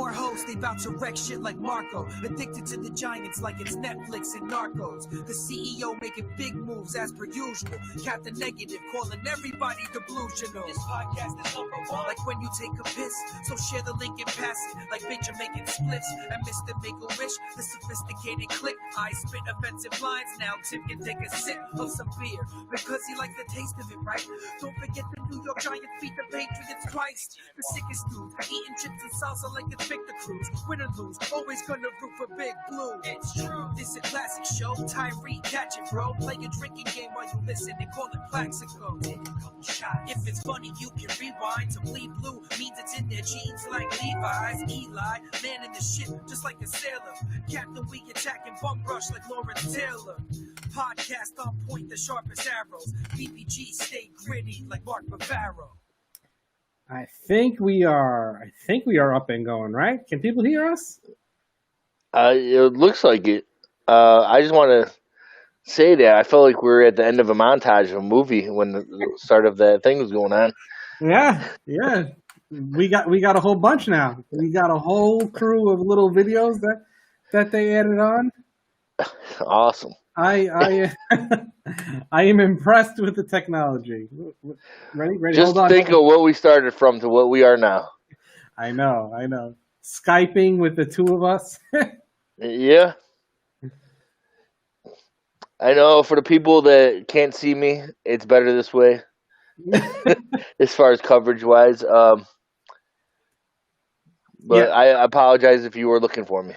more hosts, they bout to wreck shit like Marco. Addicted to the Giants like it's Netflix and Narcos. The CEO making big moves as per usual. Captain Negative calling everybody delusional. This podcast is number one. Like when you take a piss, so share the link and pass it. Like Major making splits and Mr. Make-A-Wish, the sophisticated click. I spit offensive lines, now Tim can take a sip of some beer because he likes the taste of it, right? Don't forget the New York Giants beat the Patriots twice. The sickest dude, eating chips and salsa like it's Victor Cruz. Win or lose, always gonna root for Big Blue. It's true, this a classic show. Tyree, catch it, bro. Play a drinking game while you listen and call it Plaxico. Take a couple shots. If it's funny, you can rewind. To bleed blue means it's in their jeans like Levi's. Eli, man in the shit, just like a sailor. Captain Week attacking bum rush like Lawrence Taylor. Podcast on point, the sharpest arrows. BBG stay gritty like Mark Bavaro. I think we are up and going, right? Can people hear us? It looks like it. I just want to say that I felt like we were at the end of a montage of a movie when the start of that thing was going on. Yeah. We got a whole bunch now. We got a whole crew of little videos that they added on. Awesome. I am impressed with the technology. Ready? Just Hold on. think of what we started from to what we are now. I know. Skyping with the two of us. Yeah. I know for the people that can't see me, it's better this way. As far as coverage wise. But yeah. I apologize if you were looking for me.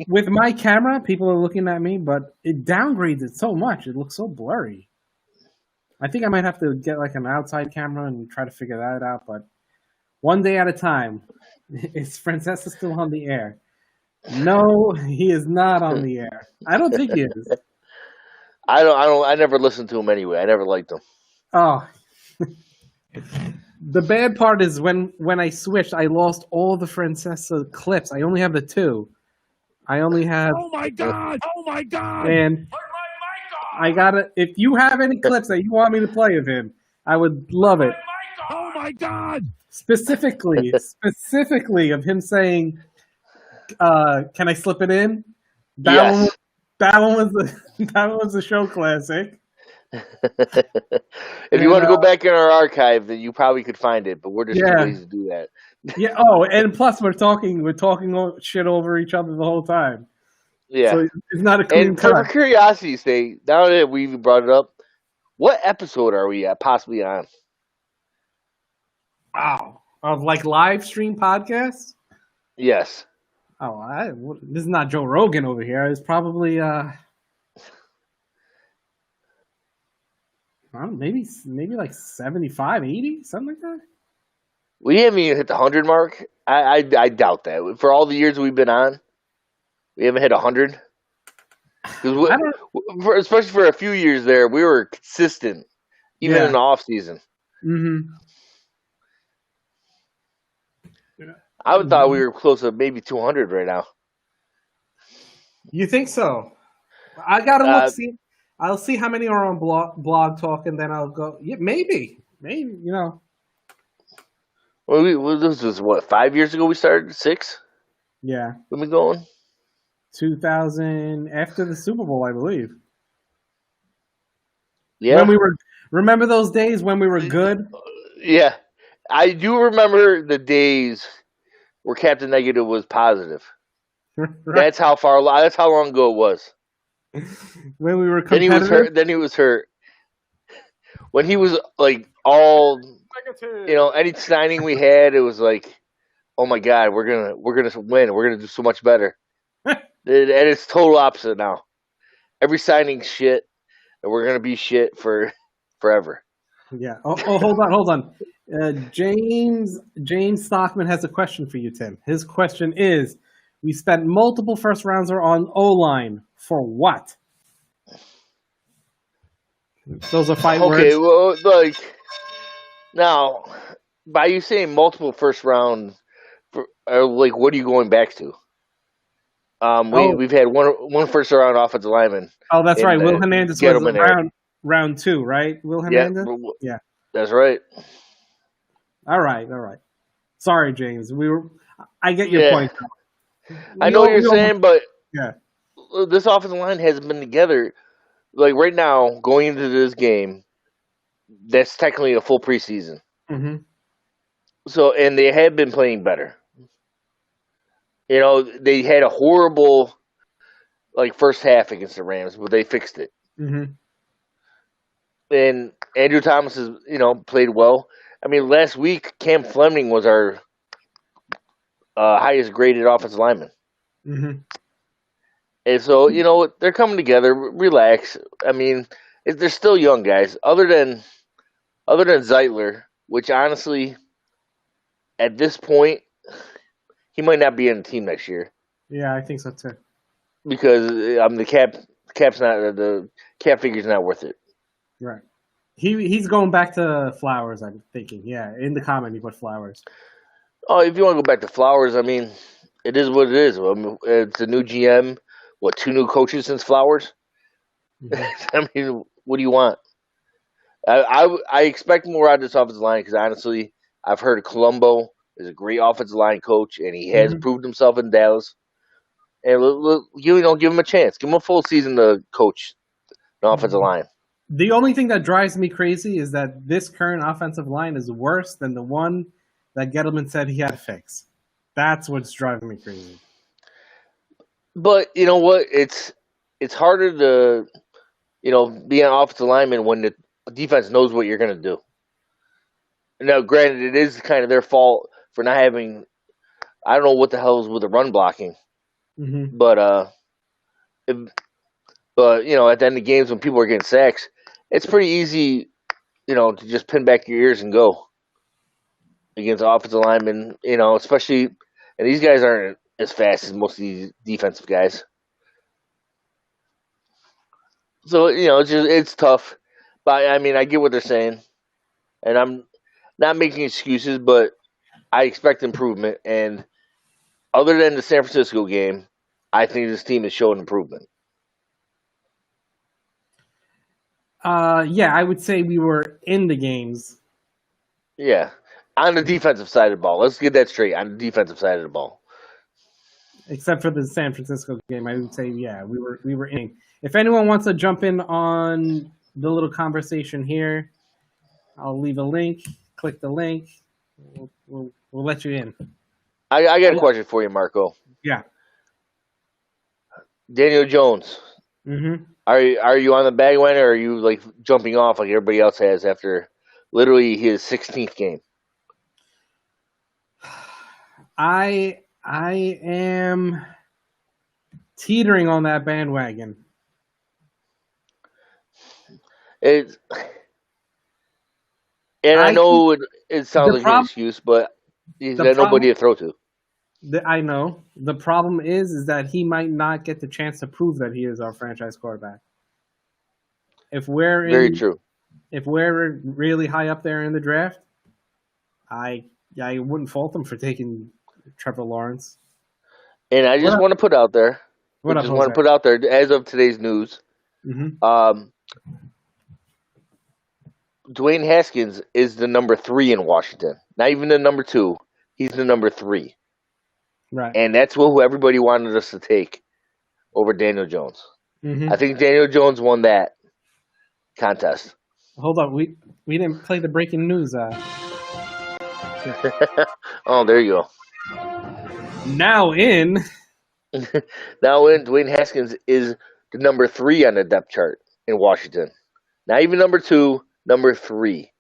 With my camera, people are looking at me, but it downgrades it so much. It looks so blurry. I think I might have to get like an outside camera and try to figure that out. But one day at a time. Is Francesa still on the air? No, he is not on the air. I don't think he is. I never listened to him anyway. I never liked him. Oh. The bad part is when I switched, I lost all the Francesa clips. I only have the two. I only have. Oh my god! And I gotta. If you have any clips that you want me to play of him, I would love it. Oh my god! Specifically of him saying, "Can I slip it in?" That one was a show classic. If you want to go back in our archive, then you probably could find it. But we're just too lazy to do that. Yeah. Oh, and plus we're talking shit over each other the whole time. Yeah. So it's not a clean cut. For curiosity's sake, now that we brought it up, what episode are we possibly on? Wow. Of like live stream podcasts? Yes. Oh, this is not Joe Rogan over here. It's probably maybe like 75, 80, something like that. We haven't even hit the 100 mark. I doubt that. For all the years we've been on, we haven't hit 100. Especially for a few years there, we were consistent, even in the off season. Mm-hmm. I would thought we were close to maybe 200 right now. You think so? I gotta look. I'll see how many are on blog Talk, and then I'll go. Yeah, maybe. Well, this was what, 5 years ago we started? 6? Yeah. When we going? 2000 after the Super Bowl, I believe. Yeah. Remember those days when we were good? Yeah, I do remember the days where Captain Negative was positive. Right. That's how long ago it was. When we were competitive. Then he was hurt. When he was like all, any signing we had, it was like, oh my god, we're gonna win. We're gonna do so much better. And it's total opposite now. Every signing's shit, and we're gonna be shit for forever. Yeah. Oh, hold on. James Stockman has a question for you, Tim. His question is: we spent multiple first rounds on O-line for what? Those are 5 words. Okay, well, like now, by you saying multiple first round, like what are you going back to? We've had one first round offensive lineman. Oh, that's right. Will Hernandez was round 2, right? Will Hernandez? Yeah, that's right. All right. Sorry, James. I get your point. I know what you're saying, but yeah, this offensive line hasn't been together. Like right now, going into this game, that's technically a full preseason. mm-hmm. So, and they have been playing better. You know, they had a horrible first half against the Rams, but they fixed it. Mm-hmm. And Andrew Thomas has, played well. I mean, last week Cam Fleming was our highest graded offensive lineman. Mm-hmm. And so, they're coming together. Relax. I mean, they're still young guys. Other than Zeitler, which honestly, at this point, he might not be in the team next year. Yeah, I think so too. Because the cap figure's not worth it. Right. He's going back to Flowers, I'm thinking. Yeah, in the comment he put Flowers. Oh, if you want to go back to Flowers, I mean, it is what it is. I mean, it's a new GM. What, 2 new coaches since Flowers? Mm-hmm. I mean, what do you want? I expect more out of this offensive line because, honestly, I've heard Colombo is a great offensive line coach, and he has proved himself in Dallas. And give him a chance. Give him a full season to coach the offensive line. The only thing that drives me crazy is that this current offensive line is worse than the one that Gettleman said he had to fix. That's what's driving me crazy. But you know what? It's harder to, be an offensive lineman when the defense knows what you're going to do. Now, granted, it is kind of their fault for not having. I don't know what the hell is with the run blocking, but at the end of games when people are getting sacks, it's pretty easy, to just pin back your ears and go against offensive linemen. Especially, and these guys aren't as fast as most of these defensive guys. So it's tough, but I mean I get what they're saying, and I'm not making excuses, but I expect improvement. And other than the San Francisco game, I think this team is showing improvement. Yeah, I would say we were in the games. Yeah, on the defensive side of the ball. Let's get that straight. On the defensive side of the ball. Except for the San Francisco game, I would say, yeah, we were in. If anyone wants to jump in on the little conversation here, I'll leave a link. Click the link. We'll let you in. I got a question for you, Marco. Yeah. Daniel Jones. Mm-hmm. Are you on the bandwagon, or are you jumping off like everybody else has after literally his 16th game? I am teetering on that bandwagon. I know it sounds like an excuse, but he's got nobody to throw to. I know. The problem is that he might not get the chance to prove that he is our franchise quarterback. Very true. If we're really high up there in the draft, I wouldn't fault him for taking Trevor Lawrence. And I just want to put out there, as of today's news, Dwayne Haskins is the number 3 in Washington. Not even the number 2. He's the number 3. Right. And that's who everybody wanted us to take over Daniel Jones. Mm-hmm. I think Daniel Jones won that contest. Hold on. We didn't play the breaking news. Oh, there you go. Now in, Dwayne Haskins is the number 3 on the depth chart in Washington. Not even number 2, number 3.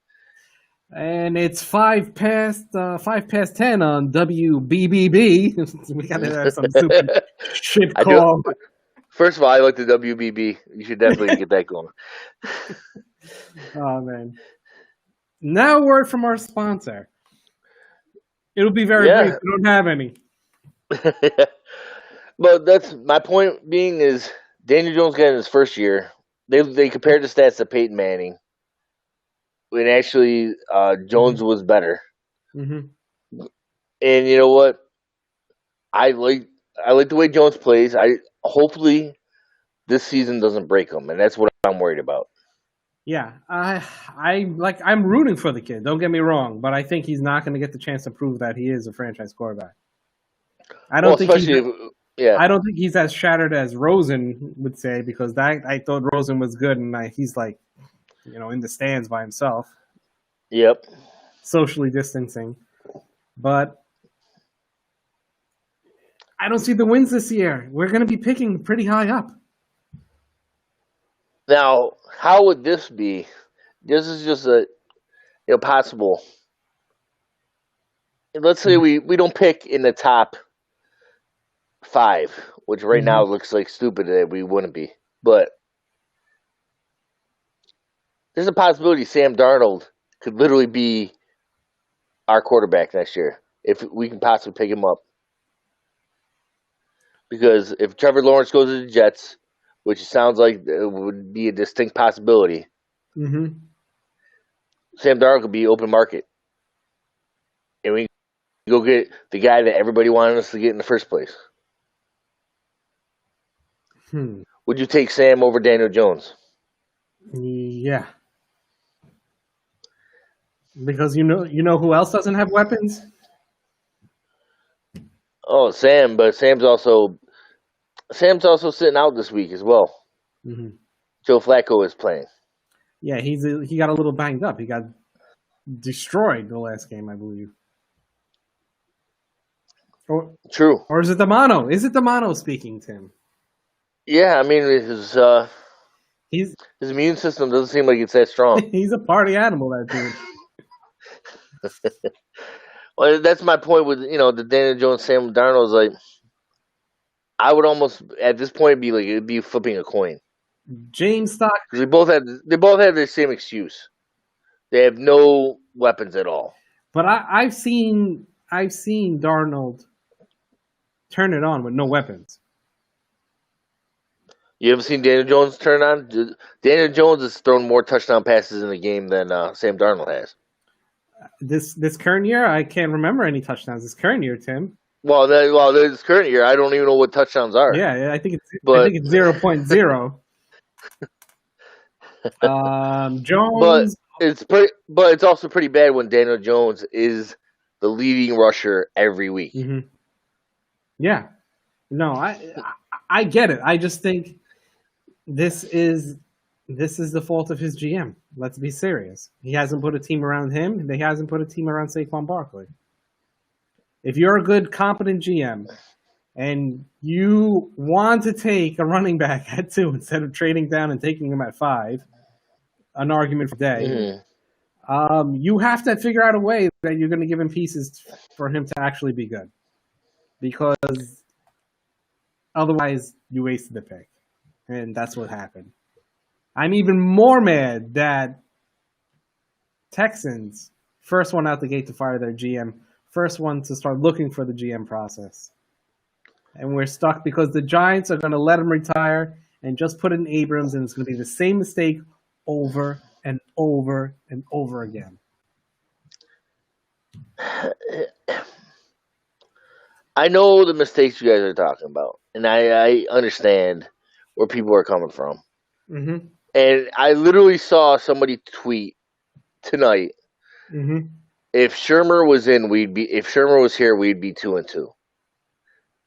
And it's 5 past 10 on WBBB. We gotta have some stupid shit call. First of all, I like the WBB. You should definitely get that going. Oh man! Now, a word from our sponsor. It'll be very brief. We don't have any. But that's my point. Being is Daniel Jones got in his first year. They compared the stats to Peyton Manning. When actually Jones was better. Mm-hmm. And you know what? I like the way Jones plays. Hopefully this season doesn't break him, and that's what I'm worried about. Yeah, I'm rooting for the kid. Don't get me wrong, but I think he's not going to get the chance to prove that he is a franchise quarterback. I Well, don't think he's. especially yeah. I don't think he's as shattered as Rosen would say because I thought Rosen was good and he's like, in the stands by himself, Yep. socially distancing. But I don't see the wins this year. We're going to be picking pretty high up. Now, how would this be? This is just a possible. Let's say we don't pick in the top 5, which right now looks like stupid that we wouldn't be. But there's a possibility Sam Darnold could literally be our quarterback next year if we can possibly pick him up. Because if Trevor Lawrence goes to the Jets, which sounds like it would be a distinct possibility, Sam Darnold could be open market. And we go get the guy that everybody wanted us to get in the first place. Would you take Sam over Daniel Jones? Yeah. Because you know who else doesn't have weapons? Oh, Sam, but Sam's also sitting out this week as well. Joe Flacco is playing. Yeah, he got a little banged up. He got destroyed the last game, I believe. True. Or is it the mono? Is it the mono speaking, Tim? Yeah, I mean his immune system doesn't seem like it's that strong. He's a party animal, that dude. Well, that's my point with the Daniel Jones, Sam Darnold is like, I would almost at this point it'd be flipping a coin. James Stock. They both have the same excuse. They have no weapons at all. But I've seen Darnold turn it on with no weapons. You ever seen Daniel Jones turn on? Daniel Jones has thrown more touchdown passes in the game than Sam Darnold has. This current year, I can't remember any touchdowns. This current year, Tim. Well, this current year, I don't even know what touchdowns are. Yeah, I think it's 0.0. Jones, but it's also pretty bad when Daniel Jones is the leading rusher every week. Yeah, no, I get it. I just think this is the fault of his GM. Let's be serious. He hasn't put a team around him. He hasn't put a team around Saquon Barkley. If you're a good, competent GM and you want to take a running back at 2 instead of trading down and taking him at 5, an argument for day, you have to figure out a way that you're going to give him pieces for him to actually be good. Because otherwise, you wasted the pick. And that's what happened. I'm even more mad that Texans, first one out the gate to fire their GM, first one to start looking for the GM process. And we're stuck because the Giants are going to let him retire and just put in Abrams, and it's going to be the same mistake over and over and over again. I know the mistakes you guys are talking about, and I understand where people are coming from. And I literally saw somebody tweet tonight. If Shermer was here, we'd be 2-2.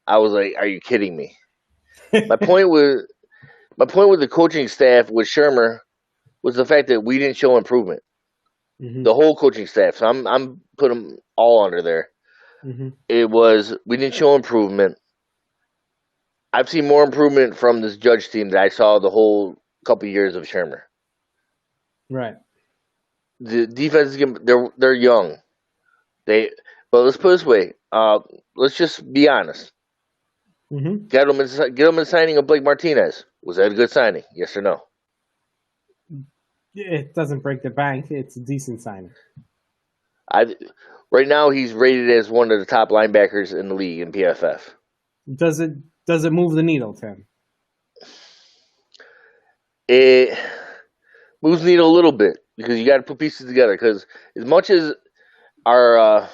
I was like, are you kidding me? My point with the coaching staff with Shermer was the fact that we didn't show improvement. The whole coaching staff. So I'm putting them all under there. It was we didn't show improvement. I've seen more improvement from this Judge team that I saw the whole couple of years of Shermer. Right. The defense, they're young. But let's put it this way. Let's just be honest. Get them in signing of Blake Martinez. Was that a good signing? Yes or no? It doesn't break the bank. It's a decent signing. Right now, he's rated as one of the top linebackers in the league in PFF. Does it move the needle, Tim? It moves the needle a little bit because you got to put pieces together. Because as much as our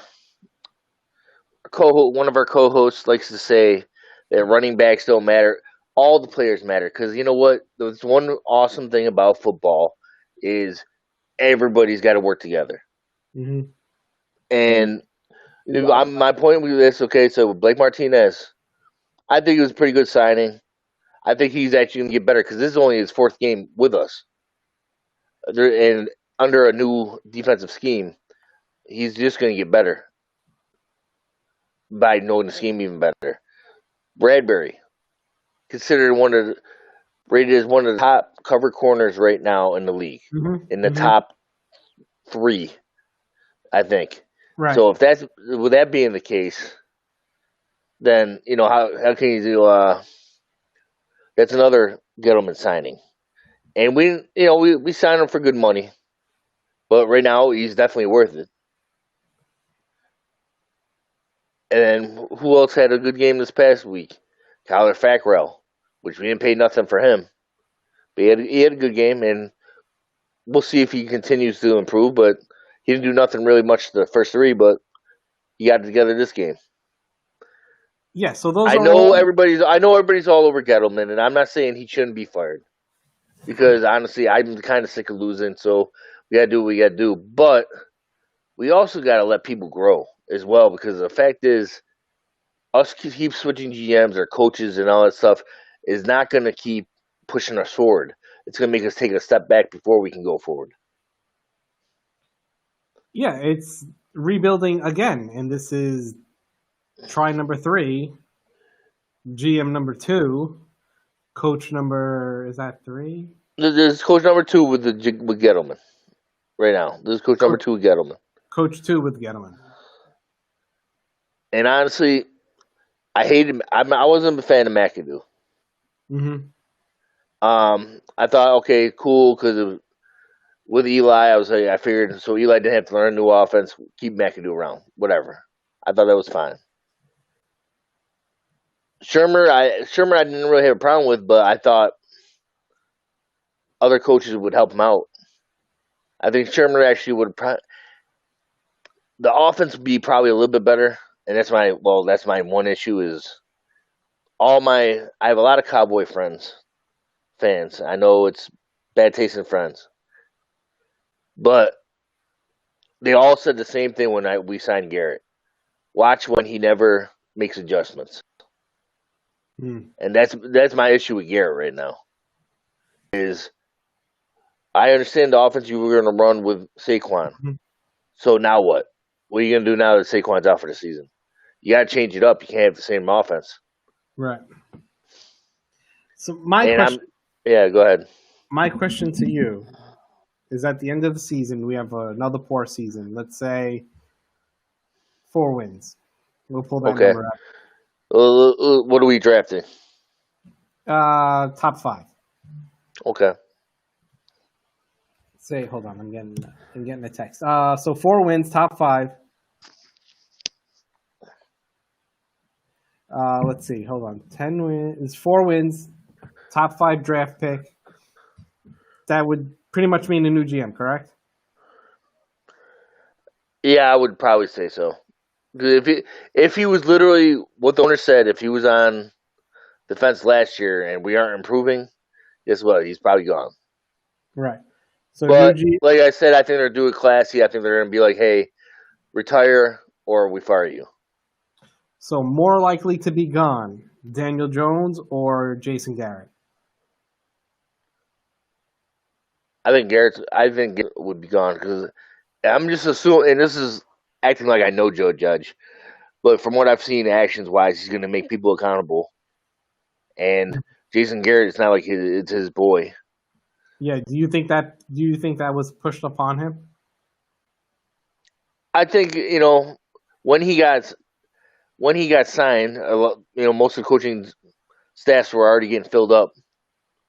one of our co-hosts likes to say that running backs don't matter, all the players matter. Because you know what? There's one awesome thing about football is everybody's got to work together. Mm-hmm. And my point with this, okay, so Blake Martinez, I think it was a pretty good signing. I think he's actually going to get better because this is only his 4th game with us. And under a new defensive scheme, he's just going to get better by knowing the scheme even better. Bradbury, considered rated as one of the top cover corners right now in the league, in the top 3, I think. Right. So with that being the case, then how can you do? That's another Gettleman signing, and we signed him for good money, but right now he's definitely worth it. And then who else had a good game this past week? Kyler Fackrell, which we didn't pay nothing for him, but he had a good game, and we'll see if he continues to improve. But he didn't do nothing really much the first 3, but he got it together this game. Yeah, so those. I know everybody's all over Gettleman, and I'm not saying he shouldn't be fired, because honestly, I'm kind of sick of losing. So we gotta do what we gotta do, but we also gotta let people grow as well, because the fact is, us keep switching GMs or coaches and all that stuff is not gonna keep pushing us forward. It's gonna make us take a step back before we can go forward. Yeah, it's rebuilding again, and this is try number 3, GM number 2, coach number, is that 3? This is coach number 2 with Gettleman right now. This is coach number 2 with Gettleman. Coach 2 with Gettleman. And honestly, I hated. I wasn't a fan of McAdoo. Mm-hmm. I thought, okay, cool, because with Eli, I figured, so Eli didn't have to learn a new offense, keep McAdoo around, whatever. I thought that was fine. Shermer, I didn't really have a problem with, but I thought other coaches would help him out. I think Shermer actually would. The offense would be probably a little bit better, and that's my one issue is I have a lot of Cowboy fans. I know it's bad taste in friends, but they all said the same thing when we signed Garrett. Watch when he never makes adjustments. And that's my issue with Garrett right now. Is I understand the offense you were going to run with Saquon. Mm-hmm. So now what? What are you going to do now that Saquon's out for the season? You got to change it up. You can't have the same offense. Right. So question. Go ahead. My question to you is: at the end of the season, we have another poor season. Let's say 4 wins. We'll pull that number up. What are we drafting? Top 5. Okay. Hold on, I'm getting a text. So 4 wins, top 5. Let's see. Hold on. 10 wins, 4 wins, top 5 draft pick. That would pretty much mean a new GM, correct? Yeah, I would probably say so. If he was literally what the owner said, if he was on the fence last year and we aren't improving, guess what? He's probably gone. Right. So, but like I said, I think they're doing classy. I think they're going to be like, "Hey, retire or we fire you." So more likely to be gone, Daniel Jones or Jason Garrett? I think Garrett would be gone because I'm just assuming, and this is acting like I know Joe Judge, but from what I've seen actions-wise, he's going to make people accountable. And Jason Garrett, it's not like it's his boy. Yeah. Do you think that was pushed upon him? I think when he got signed, most of the coaching staffs were already getting filled up.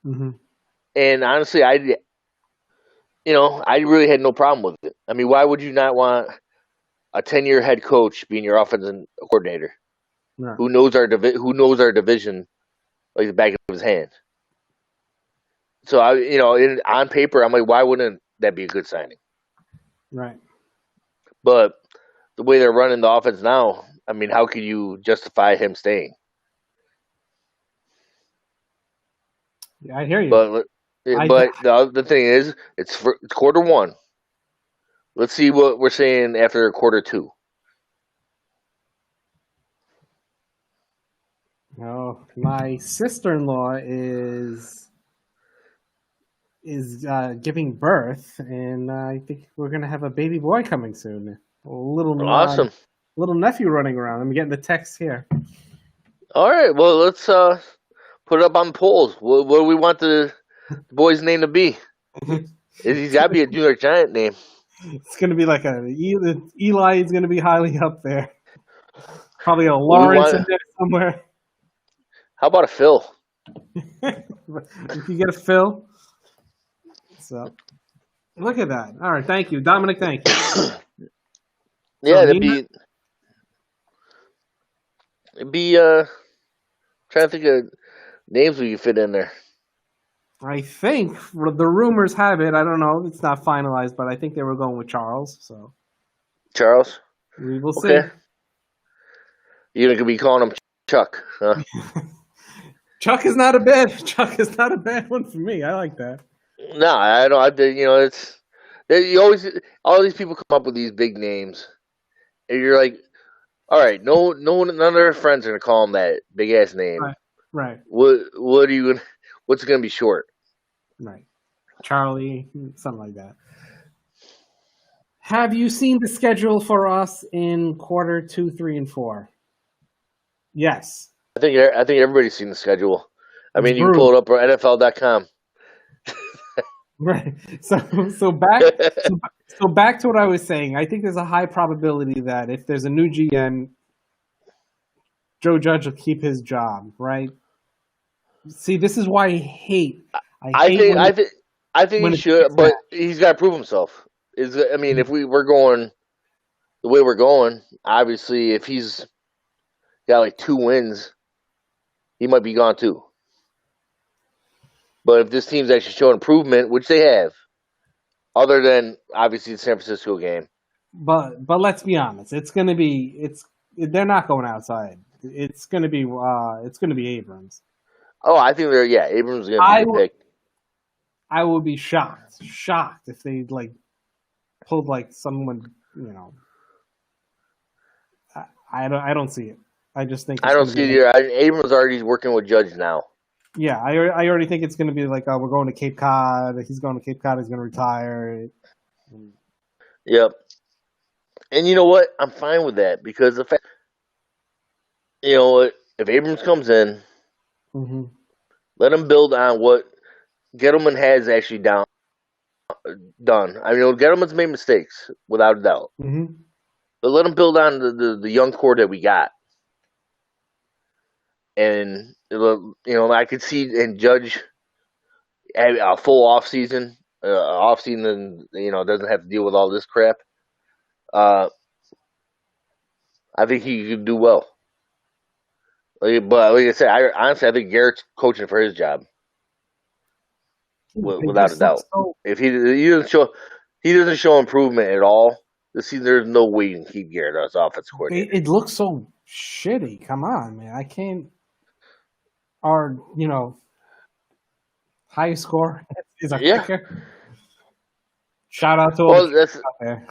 Mm-hmm. And honestly, I really had no problem with it. I mean, why would you not want a 10-year head coach being your offensive coordinator, who knows our division like the back of his hand? So on paper, I'm like, why wouldn't that be a good signing? Right. But the way they're running the offense now, I mean, how could you justify him staying? Yeah, I hear you. But But the thing is, it's quarter one. Let's see what we're saying after quarter two. Oh, my sister-in-law is giving birth, and I think we're gonna have a baby boy coming soon. A Awesome. Little nephew running around. I'm getting the text here. All right. Well, let's put it up on polls. What do we want the boy's name to be? He's got to be a Junior Giant name. It's gonna be like Eli is gonna be highly up there. Probably a Lawrence in there somewhere. How about a Phil? If you get a Phil. So, look at that. All right, thank you, Dominic. Thank you. Yeah, it'd be trying to think of names we could fit in there. I think the rumors have it. I don't know. It's not finalized, but I think they were going with Charles. So Charles. We will see. You're gonna be calling him Chuck, huh? Chuck is not a bad one for me. I like that. No, I don't. It's you always all these people come up with these big names, and you're like, all right, none of their friends are gonna call him that big ass name. Right. What are you gonna? What's it gonna be short? Right. Charlie, something like that. Have you seen the schedule for us in quarter 2, 3, and 4? Yes. I think everybody's seen the schedule. I mean, you can pull it up on NFL.com. Right. So back to what I was saying. I think there's a high probability that if there's a new GM, Joe Judge will keep his job. Right. See, this is why I hate. I think he should, but he's got to prove himself. If we're going the way we're going, obviously, if he's got like 2 wins, he might be gone too. But if this team's actually showing improvement, which they have, other than obviously the San Francisco game. But let's be honest, they're not going outside. It's gonna be Abrams. Oh, I think Abrams is gonna be picked. I would be shocked if they pulled someone, I don't see it. I just think I don't see it either. Abrams already working with Judge now. Yeah, I already think it's going to be we're going to Cape Cod. He's going to Cape Cod. He's going to retire. Yep. And you know what? I'm fine with that because the fact, if Abrams comes in, let him build on what Gettleman has actually done. I mean, Gettleman's made mistakes without a doubt, but let him build on the young core that we got. And I could see and Judge a full off season, doesn't have to deal with all this crap. I think he could do well. But like I said, I think Garrett's coaching for his job, without a doubt. If he doesn't show improvement at all this season, there's no way you can keep Garrett as offensive coordinator. It looks so shitty. Come on, man. I can't. Our highest score is our kicker. Shout out to all out there.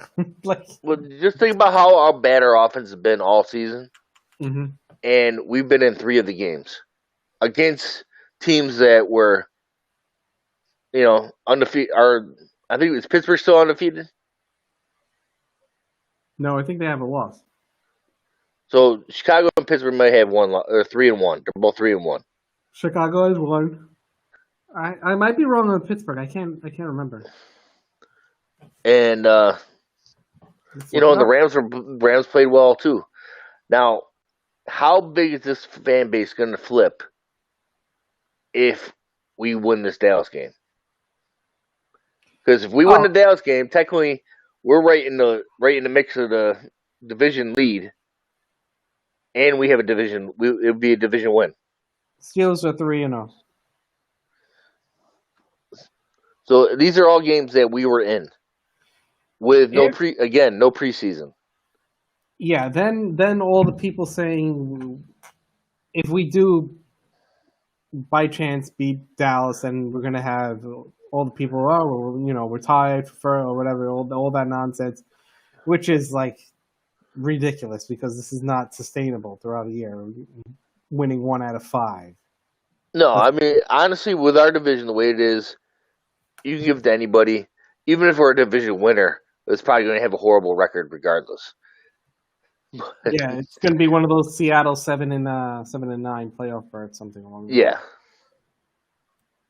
Just think about how bad our offense has been all season, and we've been in 3 of the games against teams that were, undefeated. I think is Pittsburgh still undefeated? No, I think they have a loss. So Chicago and Pittsburgh might have 1 or 3-1. They're both 3-1. Chicago has 1. I might be wrong on Pittsburgh. I can't remember. And the Rams played well too. Now, how big is this fan base going to flip if we win this Dallas game? Because if we win the Dallas game, technically we're right in the mix of the division lead, and we have a division. It would be a division win. Steelers are 3-0. So these are all games that we were in with no preseason. Yeah, then all the people saying if we do by chance beat Dallas, and we're gonna have all the people, we're tied for or whatever, all that nonsense, which is like ridiculous because this is not sustainable throughout the year. Winning 1 out of 5. No, I mean, honestly, with our division the way it is, you can give it to anybody. Even if we're a division winner, it's probably going to have a horrible record regardless. Yeah, it's going to be one of those Seattle 7-9 playoff berths, something along. Yeah,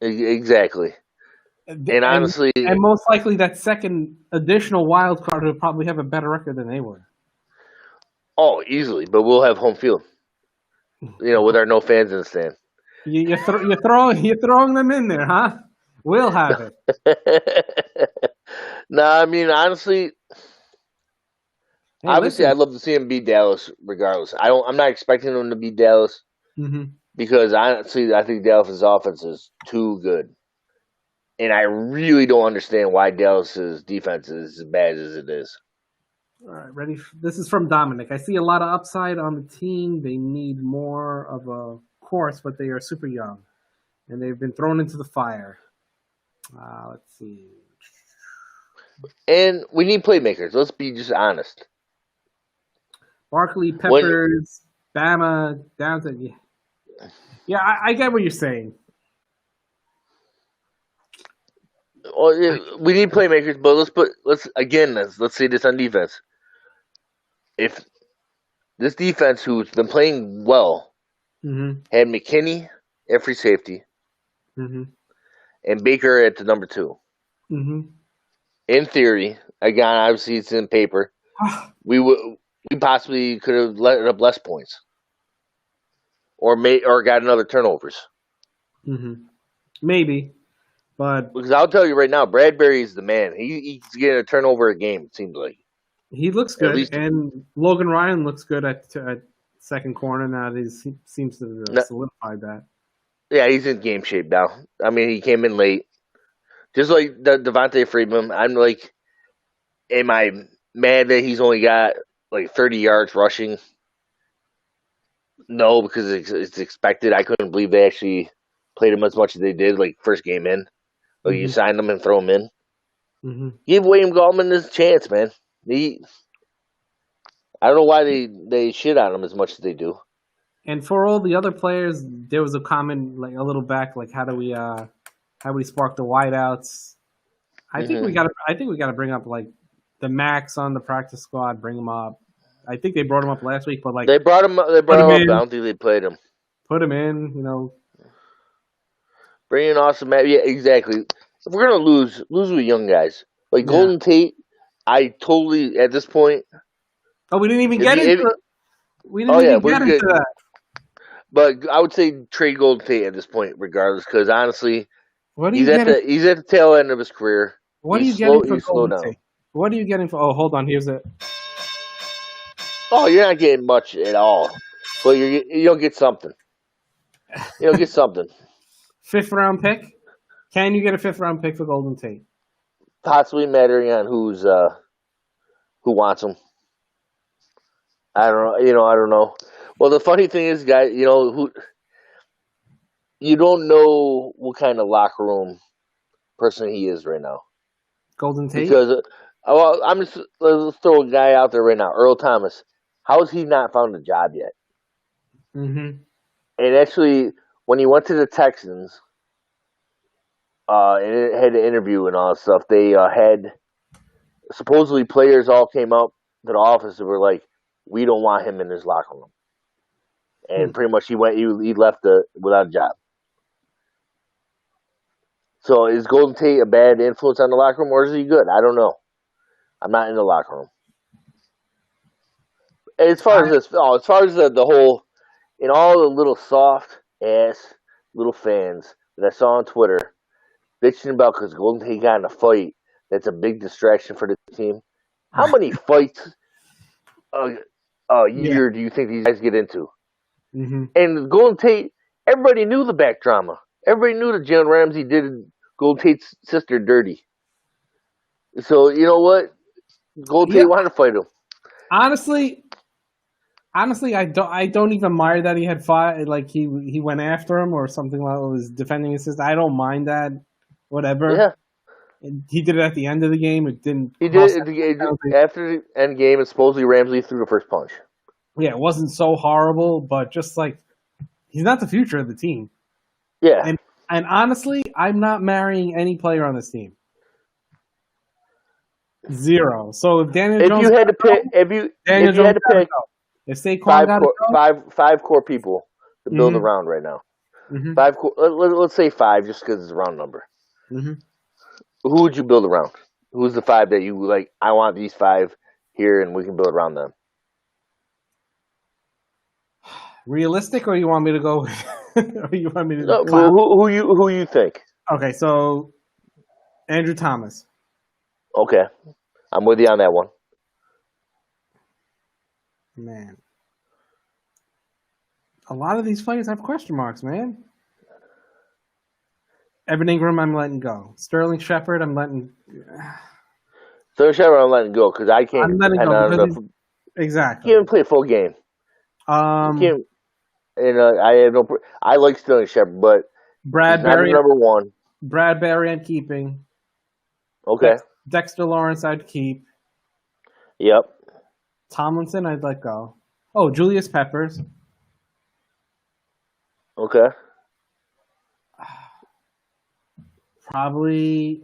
exactly. And honestly, and most likely that second additional wild card will probably have a better record than they were. Oh, easily, but we'll have home field. With our no fans in the stand. You're throwing them in there, huh? We'll have it. No, I mean honestly, obviously I'd love to see him beat Dallas regardless. I'm not expecting them to beat Dallas because honestly I think Dallas' offense is too good. And I really don't understand why Dallas' defense is as bad as it is. All right, ready? This is from Dominic. I see a lot of upside on the team. They need more of a course, but they are super young. And they've been thrown into the fire. Let's see. And we need playmakers. Let's be just honest. Barkley, Peppers, Bama, Downton. Yeah, I get what you're saying. We need playmakers, but let's say this on defense. If this defense, who's been playing well, had McKinney at free safety and Baker at the number 2, in theory, again, obviously it's in paper, we possibly could have let up less points, or got another turnovers. Maybe. But because I'll tell you right now, Bradbury is the man. He's getting a turnover a game, it seems like. He looks good, and Logan Ryan looks good at second corner now. He seems to have solidified that. Yeah, he's in game shape now. I mean, he came in late. Just like Devontae Freeman, I'm like, am I mad that he's only got like 30 yards rushing? No, because it's expected. I couldn't believe they actually played him as much as they did, like first game in. Like you sign him and throw him in. Give William Gallman this chance, man. I don't know why they shit on him as much as they do. And for all the other players, there was a comment like a little back, like how do we spark the wideouts? I think we got to bring up like the Max on the practice squad. Bring him up. I think they brought him up last week, but like they brought him up. I don't think they played him. Put him in, Bring in Austin Matt. Yeah, exactly. If we're gonna lose with young guys like Golden Tate. I totally at this point. Oh, we didn't even get into it. We didn't even get into that. But I would say trade Golden Tate at this point, regardless, because honestly, he's at the tail end of his career. What are you getting for Golden Tate? What are you getting for? Oh, hold on. Here's it. Oh, you're not getting much at all, but you'll get something. You'll get something. 5th round pick? Can you get a 5th round pick for Golden Tate? Possibly mattering on who wants him. I don't know. I don't know. Well, the funny thing is, guys, you don't know what kind of locker room person he is right now. Golden Tate? Because, let's throw a guy out there right now, Earl Thomas. How has he not found a job yet? And actually, when he went to the Texans, and it had an interview and all that stuff, they had supposedly players all came up to the office and were like, we don't want him in his locker room. And pretty much he left without a job. So is Golden Tate a bad influence on the locker room, or is he good? I don't know. I'm not in the locker room. And as far as the whole, all the little soft ass little fans that I saw on Twitter bitching about because Golden Tate got in a fight that's a big distraction for the team. How many fights a year do you think these guys get into? And Golden Tate, everybody knew the back drama. Everybody knew that Jalen Ramsey did Golden Tate's sister dirty. So, you know what? Golden Tate wanted to fight him. Honestly, Honestly, I don't even mind that he had five. Like he went after him or something like was defending his sister. I don't mind that. Whatever. Yeah, He did it at the end of the game. It didn't he cost did anything. after the end game, and supposedly Ramsey threw the first punch. Yeah, it wasn't so horrible, but just like he's not the future of the team. Yeah, And honestly, I'm not marrying any player on this team. Zero. So if Daniel if Jones, you had to pick, Daniel if you had to gotta pick go. If Saquon got to go, five core people to build Mhm. around right now. Mhm. Five. Let's say five, just because it's a round number. Mhm. Who would you build around? Who's the five that you like? I want these five here, and we can build around them. Realistic, or you want me to go? Or you want me to? No, who you think? Okay, so Andrew Thomas. Okay, I'm with you on that one. Man, a lot of these players have question marks, man. Evan Ingram, I'm letting go. Sterling Shepard, I'm letting. So Shepard, I'm letting go because I can't I'm letting depend go on because the. exactly. Can't even play a full game. Can't. And I have no. I like Sterling Shepard, but Bradbury, he's not the number one. Bradbury, I'm keeping. Okay. Dexter Lawrence, I'd keep. Yep. Tomlinson, I'd let go. Oh, Julius Peppers. Okay. Probably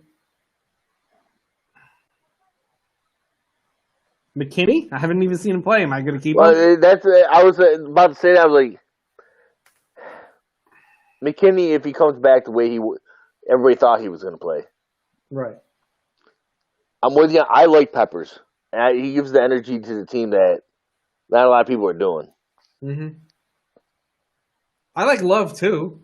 McKinney. I haven't even seen him play. Am I going to keep him? Well, that's. I was about to say that. I was like, McKinney, if he comes back the way everybody thought he was going to play. Right. I'm with you. I like Peppers. And he gives the energy to the team that not a lot of people are doing. Mm-hmm. I like Love too,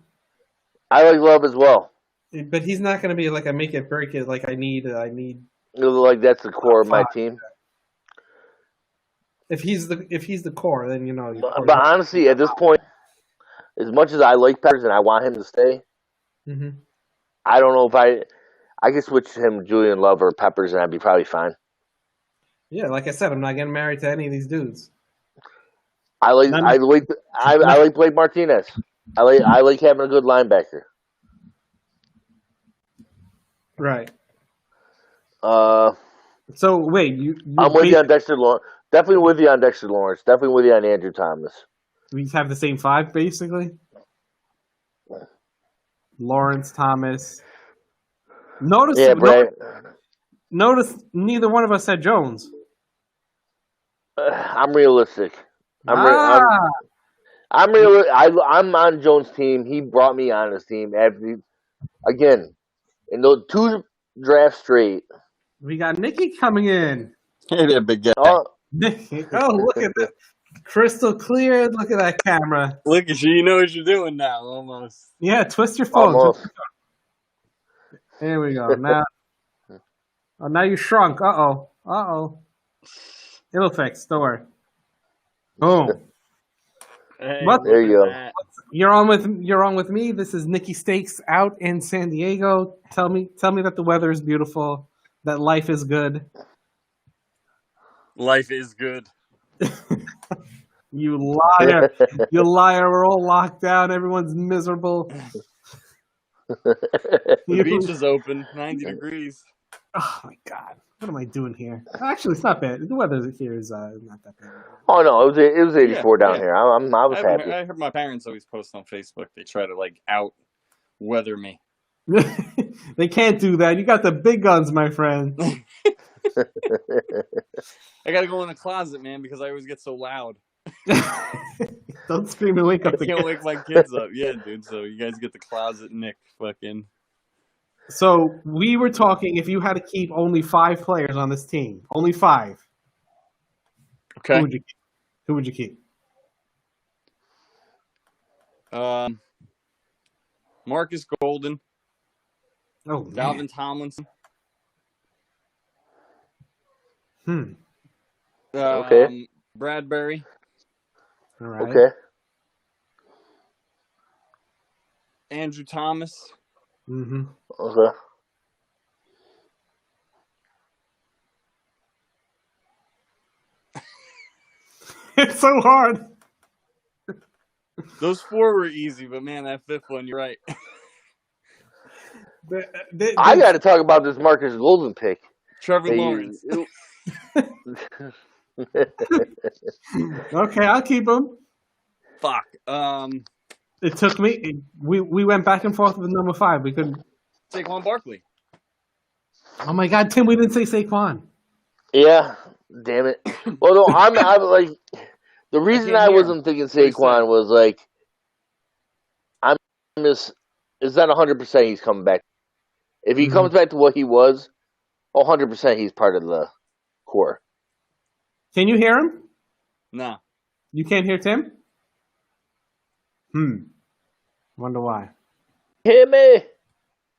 I like Love as well. but he's not going to be like a make it break it. Like I need. Like that's the core of my team. If he's the core, then you know. But honestly, at this point, as much as I like Peppers and I want him to stay, Mm-hmm. I don't know if I could switch him Julian Love or Peppers and I'd be probably fine. Yeah, like I said, I'm not getting married to any of these dudes. I like Blake Martinez. I like having a good linebacker. Right. So wait, I'm with you on Dexter Lawrence. Definitely with you on Dexter Lawrence. Definitely with you on Andrew Thomas. We just have the same five, basically. Lawrence, Thomas. Notice neither one of us said Jones. I'm realistic. I'm on Jones' team. He brought me on his team. Again, in those 2 drafts straight. We got Nikki coming in. Hey there, big guy. Nikki. Oh, look at that. Crystal clear. Look at that camera. Look at you. You know what you're doing now, almost. Yeah, twist your phone. Almost. There we go. Now you shrunk. Uh-oh. It'll fix. Don't worry. Boom. Hey, there you go. You're on with me. This is Nikki Stakes out in San Diego. Tell me that the weather is beautiful, that life is good. Life is good. You liar. You liar. We're all locked down. Everyone's miserable. The beach is open, 90 degrees. Oh, my God. What am I doing here? Actually, it's not bad. The weather here is not that bad. Oh, no. It was 84 down here. I was happy. I heard my parents always post on Facebook. They try to, out weather me. They can't do that. You got the big guns, my friend. I got to go in the closet, man, because I always get so loud. Don't scream and wake up the kids. I can't wake my kids up. Yeah, dude. So you guys get the closet, Nick. Fucking. So we were talking if you had to keep only 5 players on this team. Only 5. Okay. Who would you keep? Marcus Golden. Oh, Dalvin Tomlinson. Okay. Bradbury. All right. Okay. Andrew Thomas. Mm-hmm. Okay. It's so hard. Those 4 were easy, but man, that 5th one, you're right. I got to talk about this Marcus Golden pick. Trevor Lawrence. Okay, I'll keep him. Fuck. It took me. We went back and forth with number 5. We couldn't. Saquon Barkley. Oh my God, Tim! We didn't say Saquon. Yeah, damn it. Well, no, I'm like the reason I wasn't thinking Saquon was like is that 100% he's coming back. If he comes back to what he was, 100% he's part of the core. Can you hear him? No. You can't hear Tim? Wonder why. Hear me?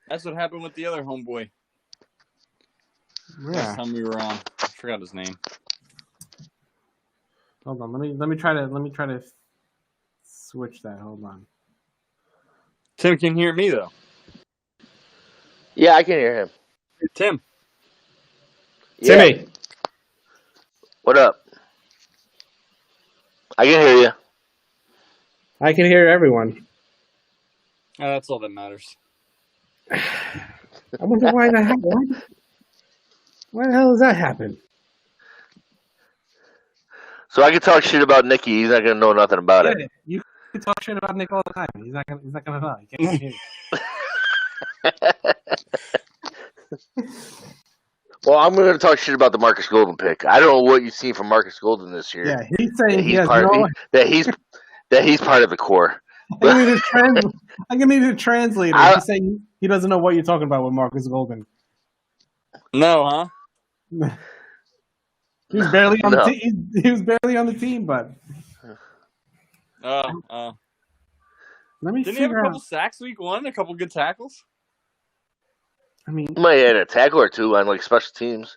That's what happened with the other homeboy. Yeah. Last time we were on. I forgot his name. Hold on. Let me try to switch that. Hold on. Tim can hear me though. Yeah, I can hear him. Tim. Yeah. Timmy. What up? I can hear you. I can hear everyone. That's all that matters. I wonder why that happened. Why the hell does that happen? So I can talk shit about Nicky. He's not gonna know nothing about it. You can talk shit about Nick all the time. He's not gonna know. He can't hear you. Well, I'm going to talk shit about the Marcus Golden pick. I don't know what you've seen from Marcus Golden this year. Yeah, he's saying that he's part of the core. I'm gonna need a translator. He's saying he doesn't know what you're talking about with Marcus Golden. No, huh? He was barely on the team. He was barely on the team, but let me Didn't he have a figure couple out. sacks week 1? A couple good tackles? I mean, He might have had a tackle or two on like special teams.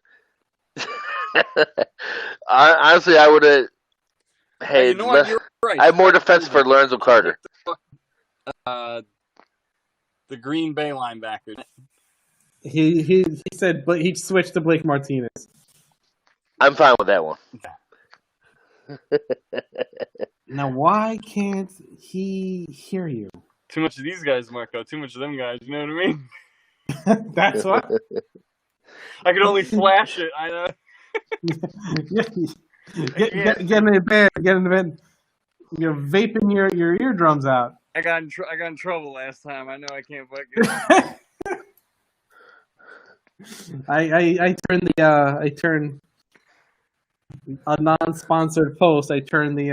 Honestly, I would have had you know what? You're right. I have more defense for Lorenzo Carter. The Green Bay linebacker. he said, but he switched to Blake Martinez. I'm fine with that one. Now, why can't he hear you? Too much of these guys, Marco. Too much of them guys. You know what I mean? That's what. I can only flash it. I know. Get in the bed. Get in the bed. You're vaping your eardrums out. I got in trouble last time. I know I can't fucking. I turn a non-sponsored post. I turn the.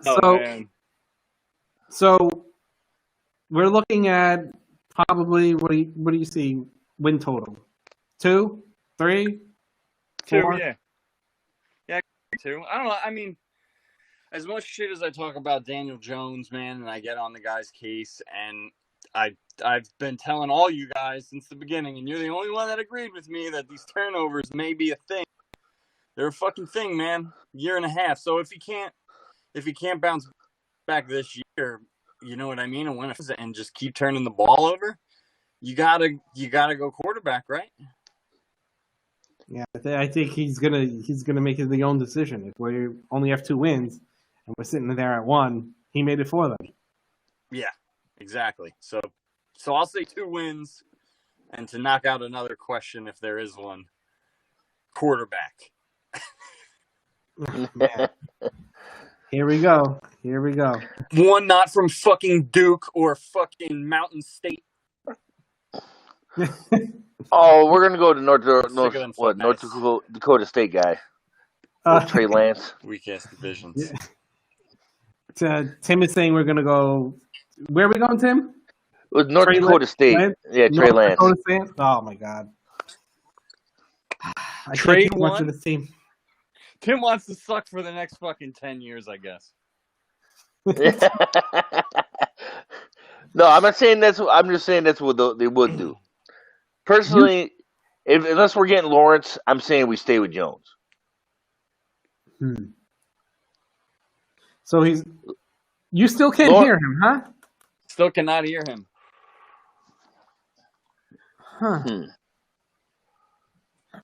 Man. So we're looking at probably what do you see win total? 2, 3, 4? 2, yeah, 2. I don't know. I mean, as much shit as I talk about Daniel Jones, man, and I get on the guy's case, and I've been telling all you guys since the beginning, and you're the only one that agreed with me that these turnovers may be a thing. They're a fucking thing, man. Year and a half. So if he can't bounce back this year, you know what I mean, and win and just keep turning the ball over, you gotta go quarterback, right? Yeah, I think he's gonna make his own decision. If we only have 2 wins and we're sitting there at 1, he made it for them. Yeah, exactly. So I'll say 2 wins, and to knock out another question if there is one, quarterback. Man. Here we go. One not from fucking Duke or fucking Mountain State. Oh, we're gonna go to North Dakota State guy, Trey Lance. Weak ass divisions. Yeah. Tim is saying we're gonna go. Where are we going, Tim? It was North Dakota State. Lance? Yeah, Trey North Lance. Dakota State? Oh my God. I Trade can't keep much one? of this team. Tim wants to suck for the next fucking 10 years, I guess. No, I'm not saying that's. I'm just saying that's what they would do. Personally, unless we're getting Lawrence, I'm saying we stay with Jones. So you still can't hear him, huh? Still cannot hear him. Huh.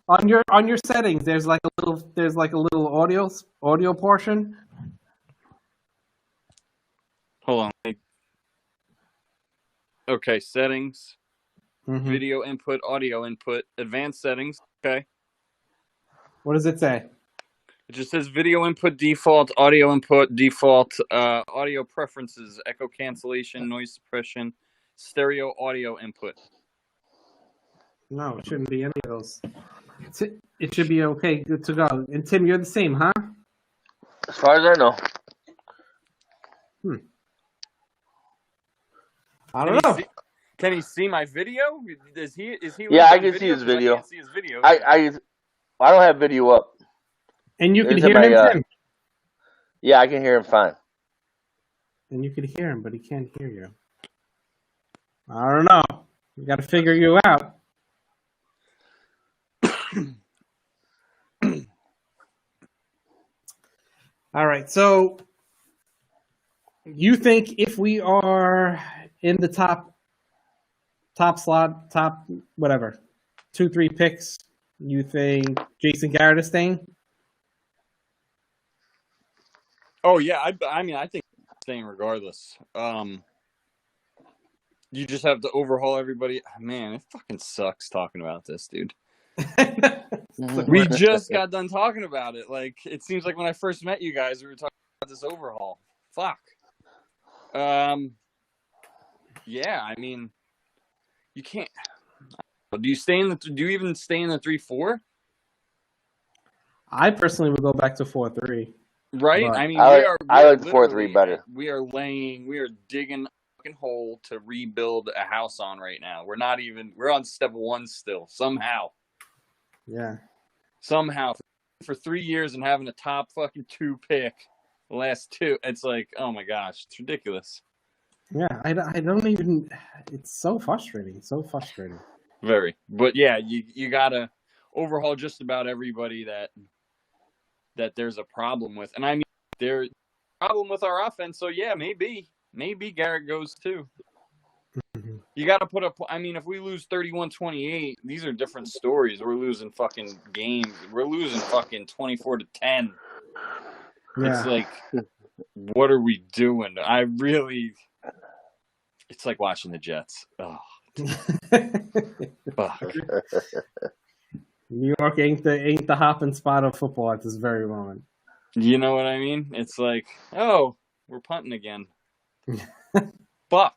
On your settings, there's like a little audio portion. Hold on. Okay, settings, Mhm. video input, audio input, advanced settings. Okay. What does it say? It just says video input default, audio input default, audio preferences, echo cancellation, noise suppression, stereo audio input. No, it shouldn't be any of those. It should be okay, good to go. And Tim, you're the same, huh? As far as I know. I don't know. Can he see my video? Is he? Yeah, I watching can see his 'Cause video. I can't see his video. I don't have video up. And you can It's hear in him, my, Tim. Yeah, I can hear him fine. And you can hear him, but he can't hear you. I don't know. We got to figure you out. All right. So you think if we are in the top slot, top whatever, 2-3 picks, you think Jason Garrett is staying? Oh yeah, I mean I think he's staying regardless. You just have to overhaul everybody. Man, it fucking sucks talking about this, dude. We just got done talking about it. Like, it seems like when I first met you guys, we were talking about this overhaul. Fuck. Yeah, I mean, you can't. Do you even stay in the 3-4? I personally would go back to 4-3. Right? But I mean, I like 4-3 literally- better. We are digging a fucking hole to rebuild a house on right now. We're on step 1 still, somehow. Yeah. Somehow, for 3 years and having a top fucking 2 pick, the last 2, it's like, oh my gosh, it's ridiculous. Yeah, I don't even. It's so frustrating. So frustrating. Very. But yeah, you gotta overhaul just about everybody that there's a problem with. And I mean, there's a problem with our offense, so yeah, maybe Garrett goes too. You got to put up. I mean, if we lose 31-28, these are different stories. We're losing fucking games. We're losing fucking 24-10. Yeah. It's like, what are we doing? It's like watching the Jets. Oh, fuck. New York ain't the hopping spot of football at this very moment. You know what I mean? It's like, oh, we're punting again. Fuck.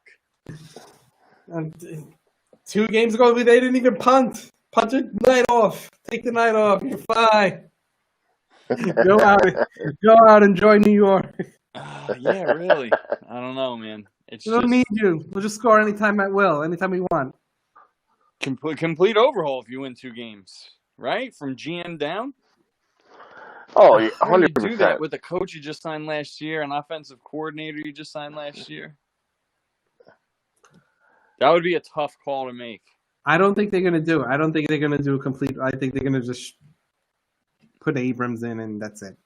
2 games ago, they didn't even punt. Punt the night off. Take the night off. You're fine. Go out, enjoy New York. Yeah, really. I don't know, man. It's We don't need you. We'll just score anytime at will, anytime we want. complete overhaul if you win 2 games, right? From GM down. Oh, yeah, How do you do 100%. that with a coach you just signed last year, an offensive coordinator you just signed last year? That would be a tough call to make. I don't think they're going to do it. I don't think they're going to do a complete. I think they're going to just put Abrams in and that's it.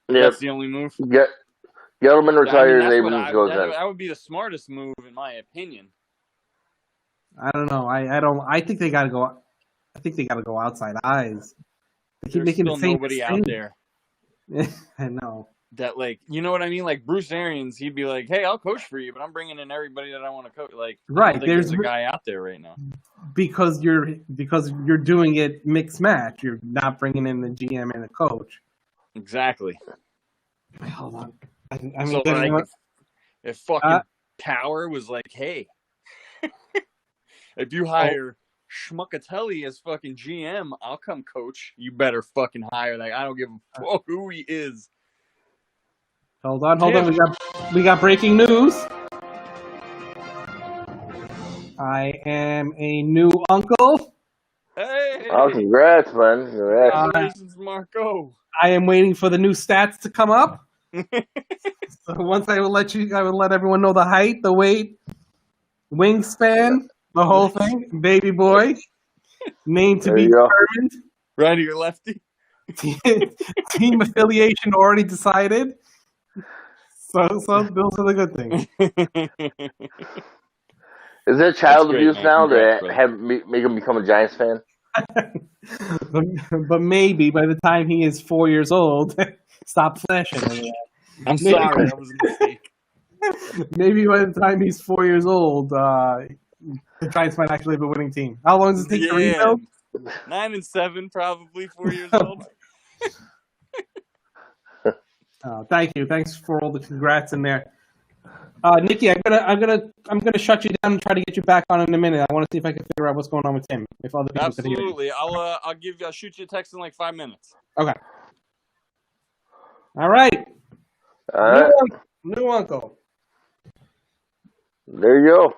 Yeah, That's the only move. Gettleman retires, that's what Abrams goes in. that would be the smartest move, in my opinion. I don't know. I don't. I think they got to go. I think they got to go outside eyes. They keep There's making still the same nobody out mistake. there I know. that, like, you know what I mean? Like Bruce Arians, he'd be like, "Hey, I'll coach for you, but I'm bringing in everybody that I want to coach." Like, I don't Right, think there's- there's a guy out there right now. Because you're doing it mixed match. You're not bringing in the GM and the coach. Exactly. Hold on. I mean, So, there's like, one- if fucking Tower was like, "Hey, if you hire Schmuckatelli as fucking GM, I'll come coach. You better fucking hire that. I don't give a fuck who he is." hold on. We got breaking news. I am a new uncle. Hey, Oh, congrats, man. Congrats. congratulations, Marco. I am waiting for the new stats to come up. So once I will let everyone know the height, the weight, wingspan, the whole thing. Baby boy, name to There be you go. determined. Randy, you're lefty. Team affiliation already decided. So those are the good things. Is there child That's great, abuse man. now Congrats, to brother. make him become a Giants fan? but maybe by the time he is 4 years old, stop flashing. I'm sorry, that was a mistake. Maybe by the time he's 4 years old, the Giants might actually have a winning team. How long does it take to rebuild? 9 and 7, probably 4 years old. Thank you. Thanks for all the congrats in there. Nikki, I'm gonna shut you down and try to get you back on in a minute. I want to see if I can figure out what's going on with Tim. If other people can hear you. Absolutely. I'll shoot you a text in like 5 minutes. Okay. All right. All right. New uncle. There you go.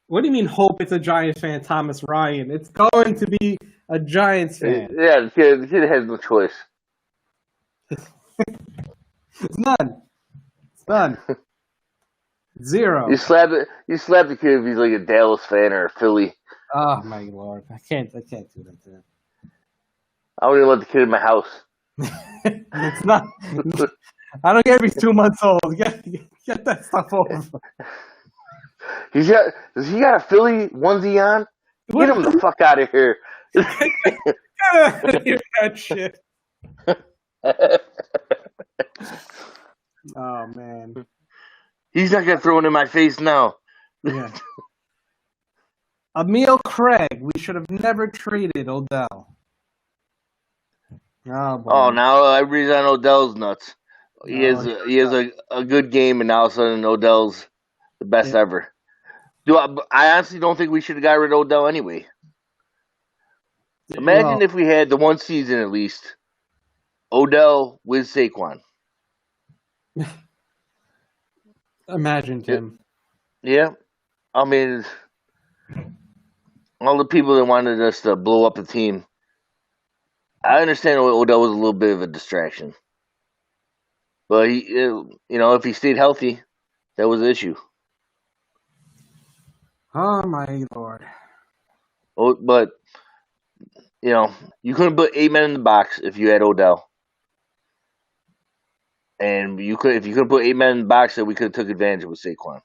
What do you mean? Hope it's a Giants fan, Thomas Ryan. It's going to be a Giants fan. Yeah, the kid has no choice. It's none. It's none. Zero. You slap the kid if he's like a Dallas fan or a Philly. Oh my Lord! I can't do that to him. I wouldn't even let the kid in my house. It's not. I don't care if he's 2 months old. Get that stuff over. Does he got a Philly onesie on? Get him the fuck out of here. Get out of here, that shit. Oh man. He's not gonna throw it in my face now. Yeah. Emil Craig. We should have never traded Odell. Oh, boy. Oh, now everybody's on Odell's nuts. He has a good game, and now all of a sudden Odell's the best ever. I honestly don't think we should have got rid of Odell anyway. Imagine if we had the one season at least, Odell with Saquon. Imagine, Tim. Yeah. I mean, all the people that wanted us to blow up the team, I understand Odell was a little bit of a distraction. But, if he stayed healthy, that was the issue. Oh, my Lord. Oh, but, you couldn't put 8 men in the box if you had Odell. And if you couldn't put 8 men in the box, then we could have took advantage with Saquon.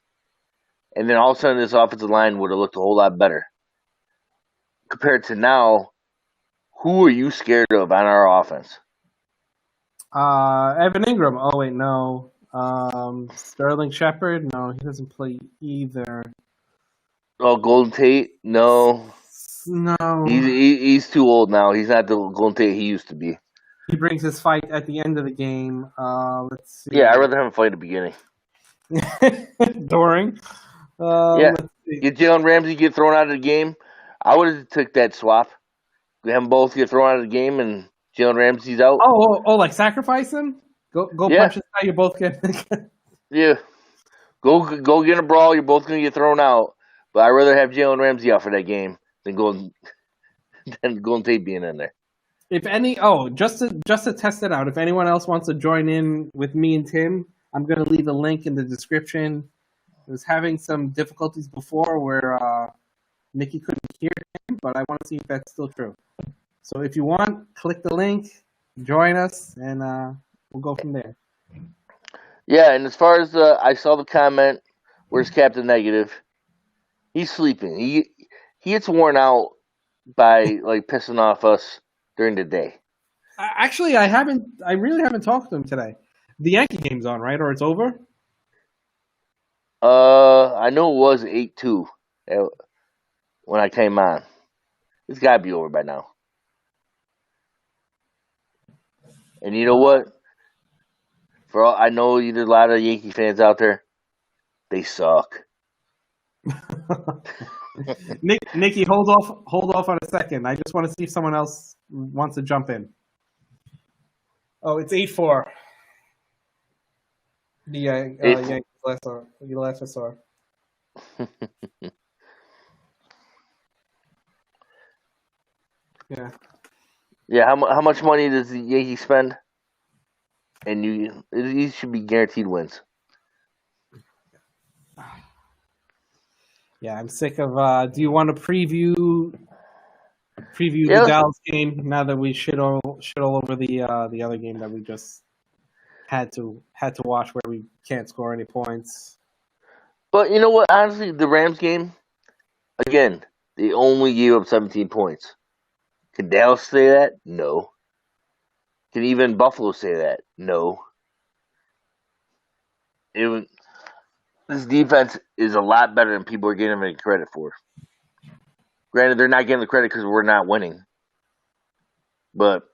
And then all of a sudden, this offensive line would have looked a whole lot better. Compared to now, who are you scared of on our offense? Evan Ingram. Oh, wait, no. Sterling Shepard. No, he doesn't play either. Oh, Golden Tate? No. No. He's too old now. He's not the Golden Tate he used to be. He brings his fight at the end of the game. Let's see. Yeah, I'd rather have him fight at the beginning. During. Get Jalen Ramsey get thrown out of the game. I would have took that swap. Have them both get thrown out of the game and Jalen Ramsey's out. Oh, like sacrifice him? Go punch this guy, you both get. Yeah. Go get in a brawl, you're both going to get thrown out. But I'd rather have Jalen Ramsey out for that game than Golden Tate being in there. If any, just to test it out, if anyone else wants to join in with me and Tim, I'm going to leave a link in the description. I was having some difficulties before where Nikki couldn't hear him, but I want to see if that's still true. So if you want, click the link, join us, and we'll go from there. Yeah, and as far as I saw the comment, where's Captain Negative? He's sleeping. He gets worn out by like pissing off us during the day. Actually, I really haven't talked to him today. The Yankee game's on, right? Or it's over? I know it was 8-2 when I came on. It's got to be over by now. And you know what? I know there's a lot of Yankee fans out there. They suck. Nikki, hold off on a second. I just want to see if someone else wants to jump in. Oh, it's 8-4. The Yankees last I saw. Yeah. Yeah. How much money does the Yankees spend? And these should be guaranteed wins. Yeah, I'm sick of. Do you want to preview the Dallas game now that we shit all over the other game that we just had to watch where we can't score any points? But you know what? Honestly, the Rams game, again, they only gave up 17 points. Can Dallas say that? No. Can even Buffalo say that? No. This defense is a lot better than people are giving them credit for. Granted, they're not getting the credit because we're not winning. But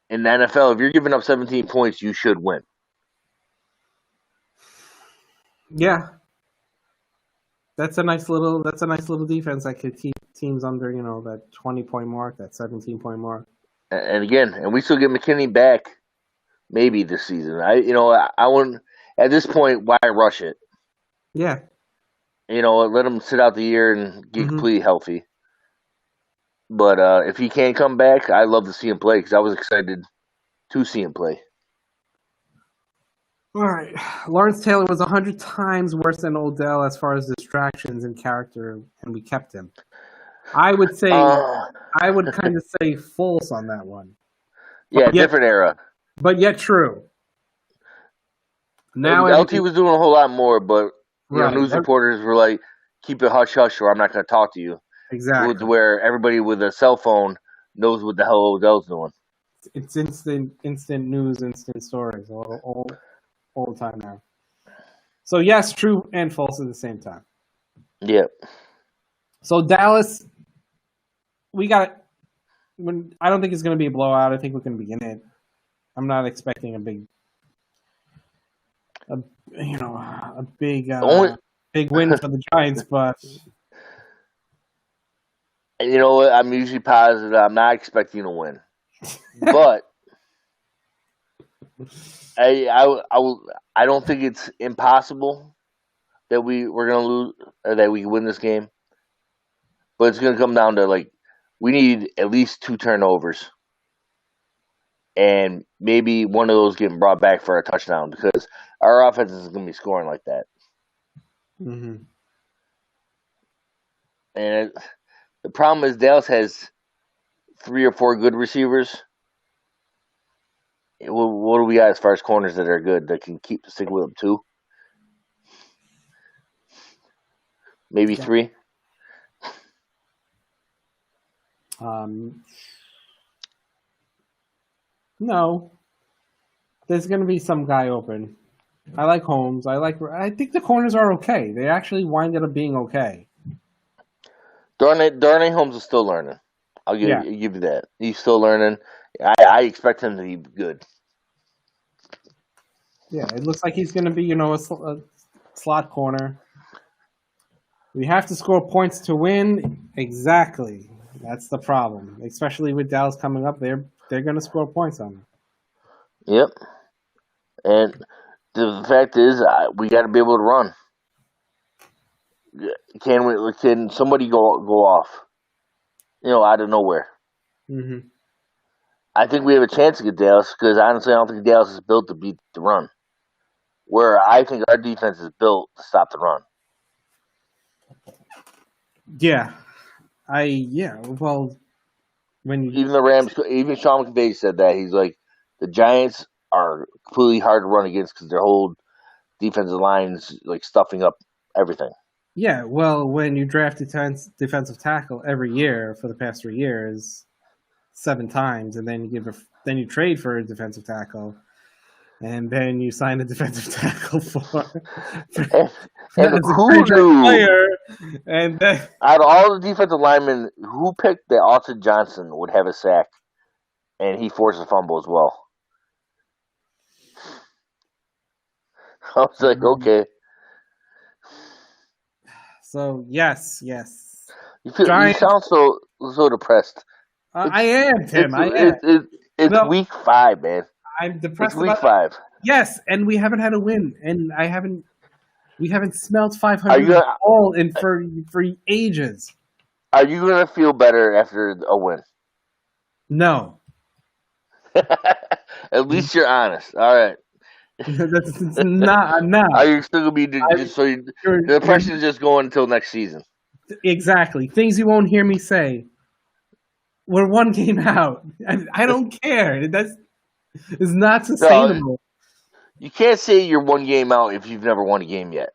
in the NFL, if you're giving up 17 points, you should win. Yeah. That's a nice little defense that could keep teams under, that 20-point mark, that 17-point mark. And again, we still get McKinney back maybe this season. I wouldn't at this point. Why rush it? Yeah. Let him sit out the year and get completely healthy. But if he can't come back, I'd love to see him play because I was excited to see him play. All right. Lawrence Taylor was 100 times worse than Odell as far as distractions and character, and we kept him. I would say, I would kind of say false on that one. Yeah, different era. But yet true. Now LT was doing a whole lot more, but news reporters were like, keep it hush-hush or I'm not going to talk to you. Exactly. Where everybody with a cell phone knows what the hell Odell's doing. It's instant news, instant stories all the time now. So yes, true and false at the same time. Yep. So Dallas, I don't think it's going to be a blowout. I think we're going to be in it. I'm not expecting a big win for the Giants, but you know what? I'm usually positive. I'm not expecting to win, but I don't think it's impossible that we're going to lose or that we win this game. But it's going to come down to we need at least 2 turnovers, and maybe one of those getting brought back for a touchdown because our offense is going to be scoring like that. Mm-hmm. And the problem is Dallas has 3 or 4 good receivers. What do we got as far as corners that are good that can stick with them? 2? Maybe 3? No. There's going to be some guy open. I like Holmes. I think the corners are okay. They actually wind up being okay. Darnay Holmes is still learning. I'll give you that. He's still learning. I expect him to be good. Yeah, it looks like he's going to be, a slot corner. We have to score points to win. Exactly. That's the problem. Especially with Dallas coming up, they're going to score points on them. Yep. And the fact is, we got to be able to run. Can somebody go off? Out of nowhere. Mm-hmm. I think we have a chance against Dallas because honestly, I don't think Dallas is built to beat the run. Where I think our defense is built to stop the run. Yeah. Well, even the Rams, even Sean McVay said that. He's like, the Giants are completely hard to run against because their whole defensive line's stuffing up everything. Yeah, well, when you draft defensive tackle every year for the past 3 years, 7 times, and then you trade for a defensive tackle, and then you sign a defensive tackle for and who knew? Player, and then, out of all the defensive linemen, who picked that Austin Johnson would have a sack, and he forced a fumble as well? I was like, okay. So yes. You sound so depressed. I am, Tim. It's week 5, man. I'm depressed. It's week 5. Yes, and we haven't had a win, and we haven't smelled 500 all for ages. Are you gonna feel better after a win? No. At least you're honest. All right. That's not. I'm not. Are you still gonna be the depression is just going until next season? Exactly. Things you won't hear me say. We're 1 game out. I don't care. It's not sustainable. No, you can't say you're 1 game out if you've never won a game yet.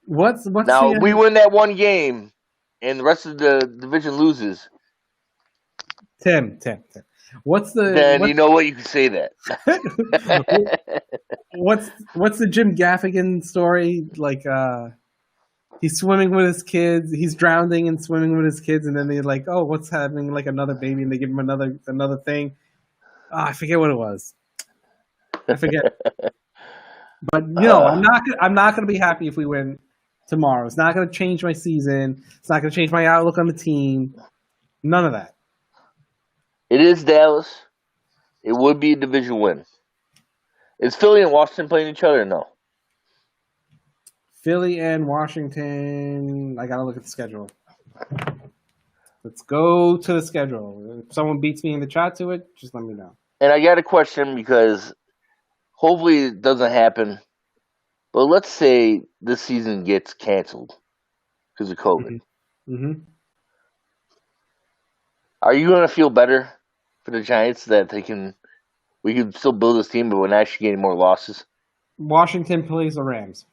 What's we win that 1 game, and the rest of the division loses. Tim. What's Then you know what, you can say that. what's the Jim Gaffigan story? Like, he's swimming with his kids. He's drowning and swimming with his kids, and then they're like, "Oh, what's happening?" Like another baby, and they give him another thing. Oh, I forget what it was. I forget. But I'm not gonna be happy if we win tomorrow. It's not gonna change my season. It's not gonna change my outlook on the team. None of that. It is Dallas. It would be a division win. Is Philly and Washington playing each other? No. Philly and Washington. I gotta look at the schedule. Let's go to the schedule. If someone beats me in the chat to it, just let me know. And I got a question because hopefully it doesn't happen. But let's say this season gets canceled because of COVID. Mm-hmm. Are you going to feel better for the Giants that we can still build this team, but we're not actually getting more losses? Washington plays the Rams.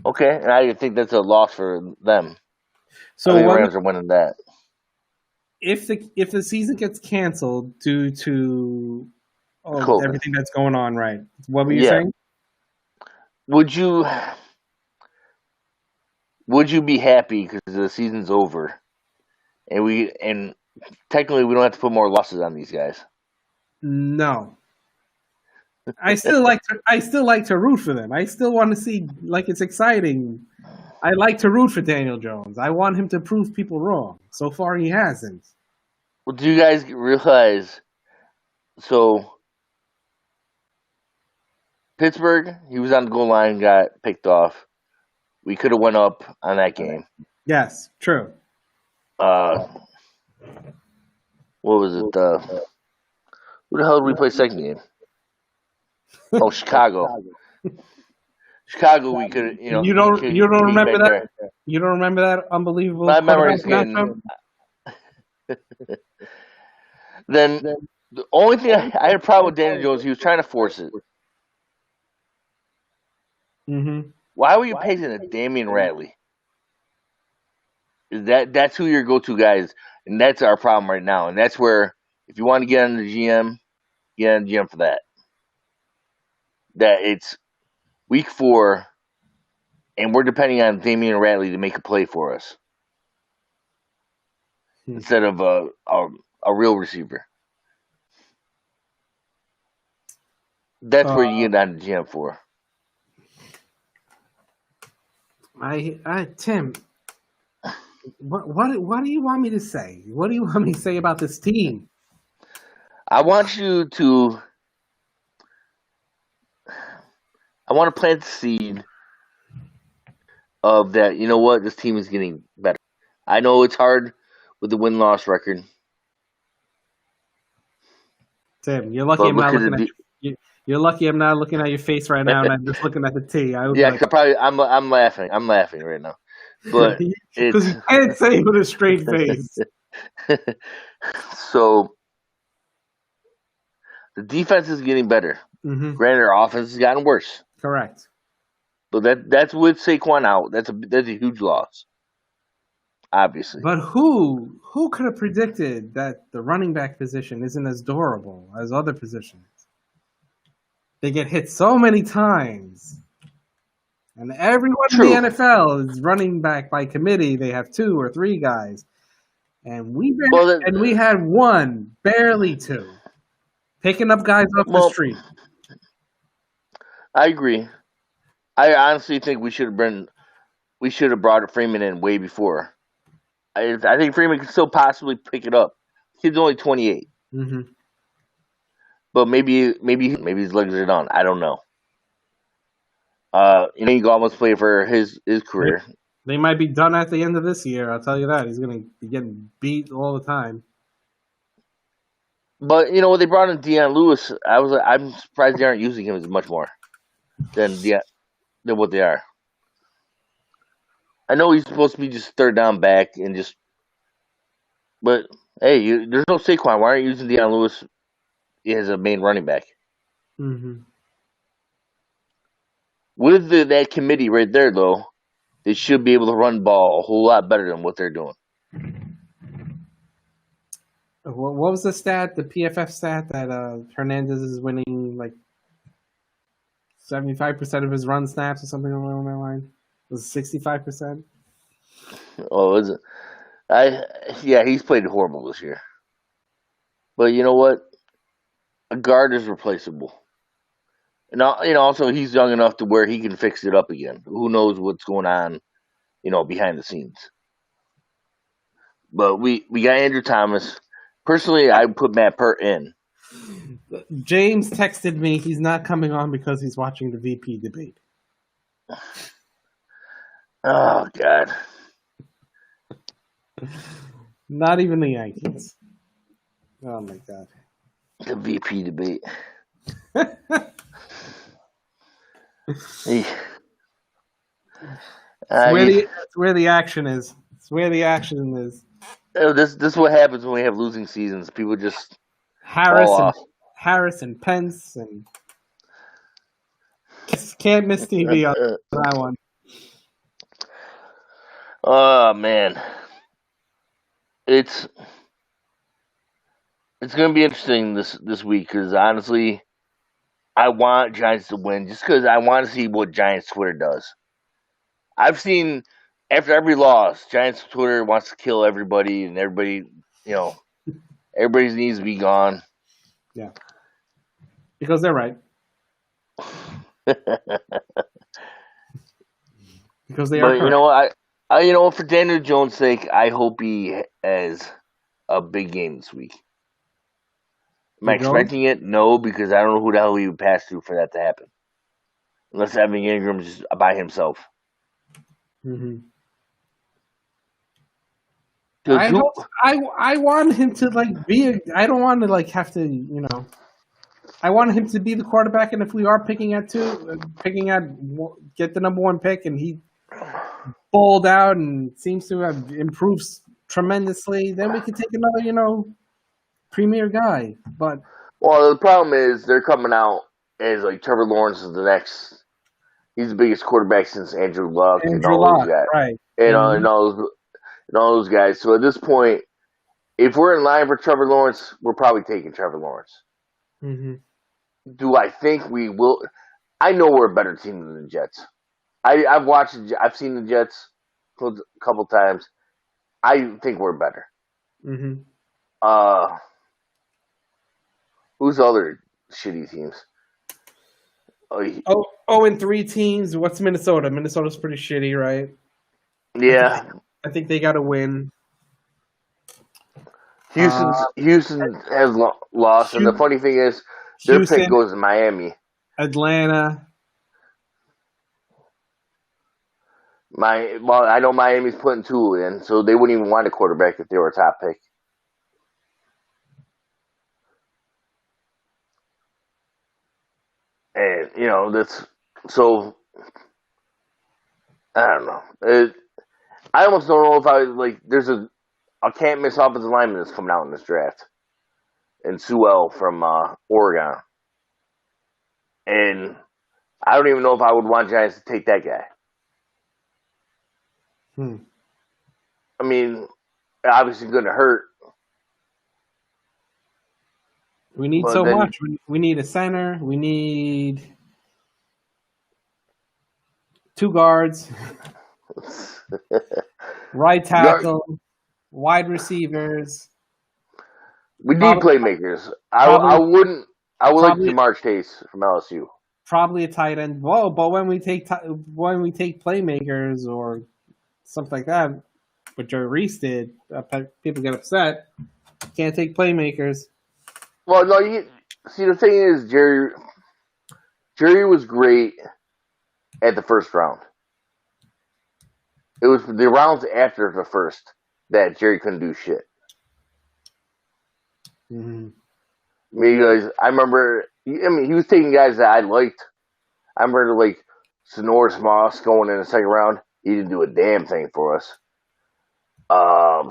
Okay, and I think that's a loss for them. So the Rams are winning that. If the season gets canceled due to everything that's going on, right? What were you saying? Would you be happy because the season's over, and technically we don't have to put more losses on these guys? No. I still like to root for them. I still want to see, like, it's exciting. I like to root for Daniel Jones. I want him to prove people wrong. So far, he hasn't. Well, do you guys realize? So, Pittsburgh, he was on the goal line, got picked off. We could have went up on that game. Yes, true. What was it? Who the hell did we play second game? Oh, Chicago. Chicago, we could, You don't remember that? You don't remember that unbelievable? My memory's getting. Then the only thing I had a problem with Daniel Jones, he was trying to force it. Mm-hmm. Why were you paying a Damian Ratley? That's who your go-to guy is, and that's our problem right now. And that's where, if you want to get on the GM, get on the GM for that. That it's week 4, and we're depending on Damian Ratley to make a play for us instead of a real receiver. That's where you get on the GM for. Tim, what do you want me to say? What do you want me to say about this team? I want you to. I want to plant the seed of that. You know what? This team is getting better. I know it's hard with the win-loss record. Tim, you're lucky I'm not looking at you. You're lucky I'm not looking at your face right now, and I'm just looking at the T. I'm laughing. I'm laughing right now, but because you can't say it with a straight face. So the defense is getting better. Mm-hmm. Granted, our offense has gotten worse. Correct. But that's with Saquon out. That's a huge loss. Obviously. But who could have predicted that the running back position isn't as durable as other positions? They get hit so many times. And everyone in the NFL is running back by committee. They have 2 or 3 guys. And we had 1, barely 2. Picking up guys off the street. I agree. I honestly think we should have brought Freeman in way before. I think Freeman can still possibly pick it up. He's only 28. Mm-hmm. But maybe his legs are done. I don't know. He almost play for his career. They might be done at the end of this year. I'll tell you that. He's going to be getting beat all the time. But when they brought in Deion Lewis, I'm surprised they aren't using him as much more than what they are. I know he's supposed to be just third down back but hey, there's no Saquon. Why aren't you using Deion Lewis as a main running back? Mm-hmm. With that committee right there, though, they should be able to run ball a whole lot better than what they're doing. What was the stat? The PFF stat that Hernandez is winning like 75% of his run snaps or something along that line. Was it 65%? Oh, is it? Yeah, he's played horrible this year. But you know what? A guard is replaceable. And also he's young enough to where he can fix it up again. Who knows what's going on, behind the scenes. But we got Andrew Thomas. Personally, I would put Matt Pert in. James texted me he's not coming on because he's watching the VP debate. Oh, God. Not even the Yankees. Oh, my God. The VP debate. It's where the action is. It's where the action is. This is what happens when we have losing seasons. People just Harris and Pence and can't miss TV on that one. Oh man, it's going to be interesting this week because honestly, I want Giants to win just because I want to see what Giants Twitter does. I've seen after every loss, Giants Twitter wants to kill everybody and everybody, everybody needs to be gone. Yeah, because they're right. Because they are. But correct. For Daniel Jones' sake, I hope he has a big game this week. Am I expecting it? No, because I don't know who the hell he would pass to for that to happen. Unless Evan Ingram's just by himself. Mm-hmm. I want him to be. I don't want to have to. I want him to be the quarterback, and if we are picking at get the number one pick, and he balled out and seems to have improved tremendously, then we can take another, premier guy. But the problem is they're coming out as Trevor Lawrence is the next. He's the biggest quarterback since Andrew Luck and all those guys, right? And all those guys. So at this point, if we're in line for Trevor Lawrence, we're probably taking Trevor Lawrence. Mm-hmm. Do I think we will? I know we're a better team than the Jets. I've seen the Jets a couple times. I think we're better. Mm-hmm. Who's the other shitty teams? 0-3 teams. What's Minnesota? Minnesota's pretty shitty, right? Yeah. I think they got to win. Houston has lost, and the funny thing is, their pick goes to Miami. Atlanta. I know Miami's putting two in, so they wouldn't even want a quarterback if they were a top pick. And that's so. I don't know. I almost don't know if there's a can't miss offensive lineman that's coming out in this draft, and Sewell from Oregon, and I don't even know if I would want Giants to take that guy. I mean, obviously going to hurt. We need so much. We need a center. We need 2 guards, right tackle, wide receivers. We need playmakers. I would like Jamar Chase from LSU. Probably a tight end. Whoa, but when we take playmakers or something like that, what Jerry Reese did, people get upset. Can't take playmakers. Well, no, see, the thing is, Jerry was great at the first round. It was the rounds after the first that Jerry couldn't do shit. Mm-hmm. Because I remember, he was taking guys that I liked. I remember, Sonoris Moss going in the second round. He didn't do a damn thing for us. I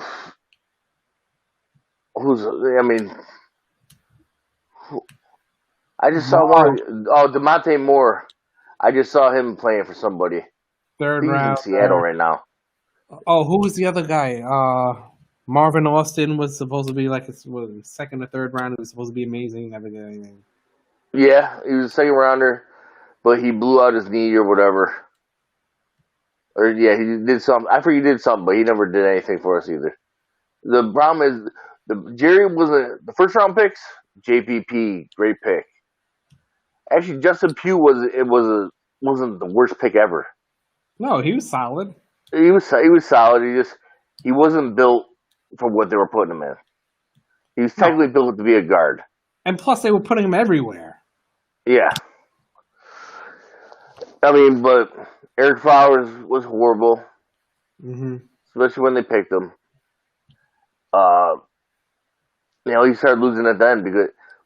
just saw one. DeMonte Moore. I just saw him playing for somebody. Third round. He's in Seattle right now. Oh, who was the other guy? Marvin Austin was supposed to be like a second or third round. It was supposed to be amazing. Never did anything. Yeah, he was a second rounder, but he blew out his knee or whatever. Or yeah, he did something. I forget he did something, but he never did anything for us either. The problem is Jerry wasn't the first round picks. JPP, great pick. Actually, Justin Pugh wasn't the worst pick ever. No, he was solid. He was solid. He wasn't built for what they were putting him in. He was technically built to be a guard. And plus, they were putting him everywhere. Yeah. I mean, but Eric Flowers was horrible, especially when they picked him. He started losing at the end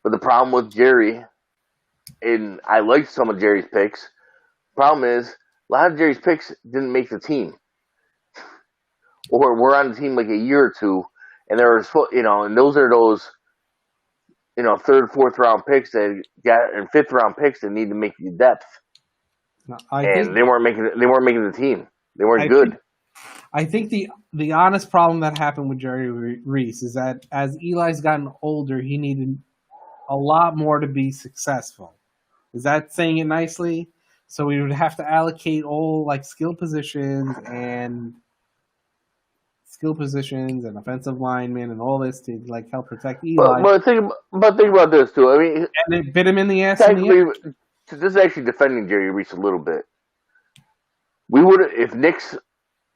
but the problem with Jerry, and I liked some of Jerry's picks. Problem is, a lot of Jerry's picks didn't make the team, or were on the team like a year or two, and and those are those, third, fourth round picks and fifth round picks that need to make the depth. No, they weren't making the team. They weren't good. I think the honest problem that happened with Jerry Reese is that as Eli's gotten older, he needed a lot more to be successful. Is that saying it nicely? So we would have to allocate all skill positions and offensive linemen and all this to help protect Eli. But think about this too. I mean, and it bit him in the ass. This is actually defending Jerry Reese a little bit. We would if Nick's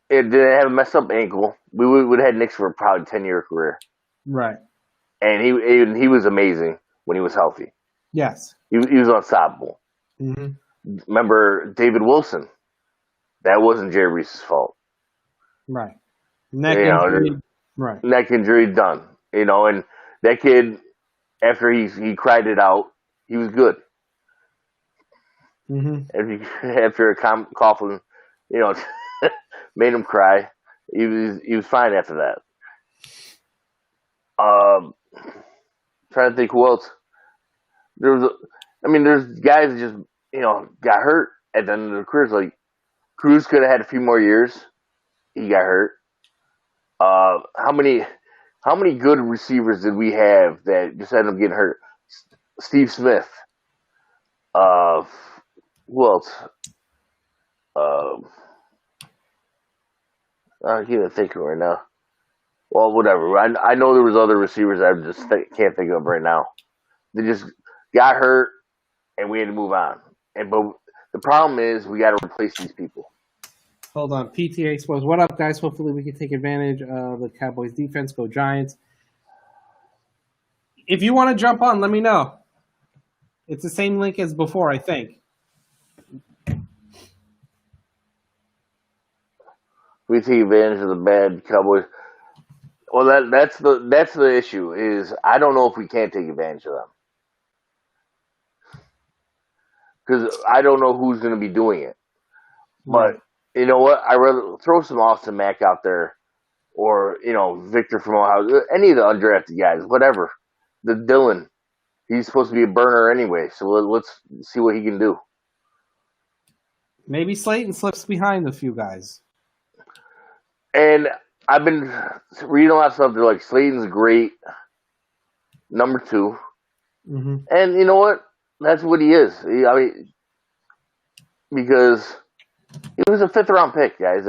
didn't have a messed up ankle, we would have had Nick's for probably 10-year career. Right. And he was amazing when he was healthy. Yes. He was unstoppable. Mm-hmm. Remember David Wilson? That wasn't Jerry Reese's fault. Right. Neck injury. Right. Neck injury done. And that kid, after he cried it out, he was good. Mm-hmm. After Coughlin, made him cry. He was fine after that. Trying to think who else. There's guys that just got hurt at the end of their careers. Like Cruz could have had a few more years. He got hurt. How many good receivers did we have that just ended up getting hurt? Steve Smith. Who else? I can't even think of it right now. Well, whatever. I know there was other receivers I just can't think of right now. They just got hurt, and we had to move on. But the problem is we got to replace these people. Hold on. PTA Sports. What up, guys? Hopefully we can take advantage of the Cowboys defense. Go Giants. If you want to jump on, let me know. It's the same link as before, I think. We take advantage of the bad Cowboys. Well, that's the issue. Is I don't know if we can take advantage of them because I don't know who's going to be doing it. But you know what? I'd rather throw some Austin Mack out there, or Victor from Ohio, any of the undrafted guys, whatever. The Dylan, he's supposed to be a burner anyway. So let's see what he can do. Maybe Slayton slips behind a few guys. And I've been reading a lot of stuff. They're like, Slayton's great, number 2. Mm-hmm. And you know what? That's what he is. Because he was a 5th-round pick, guys.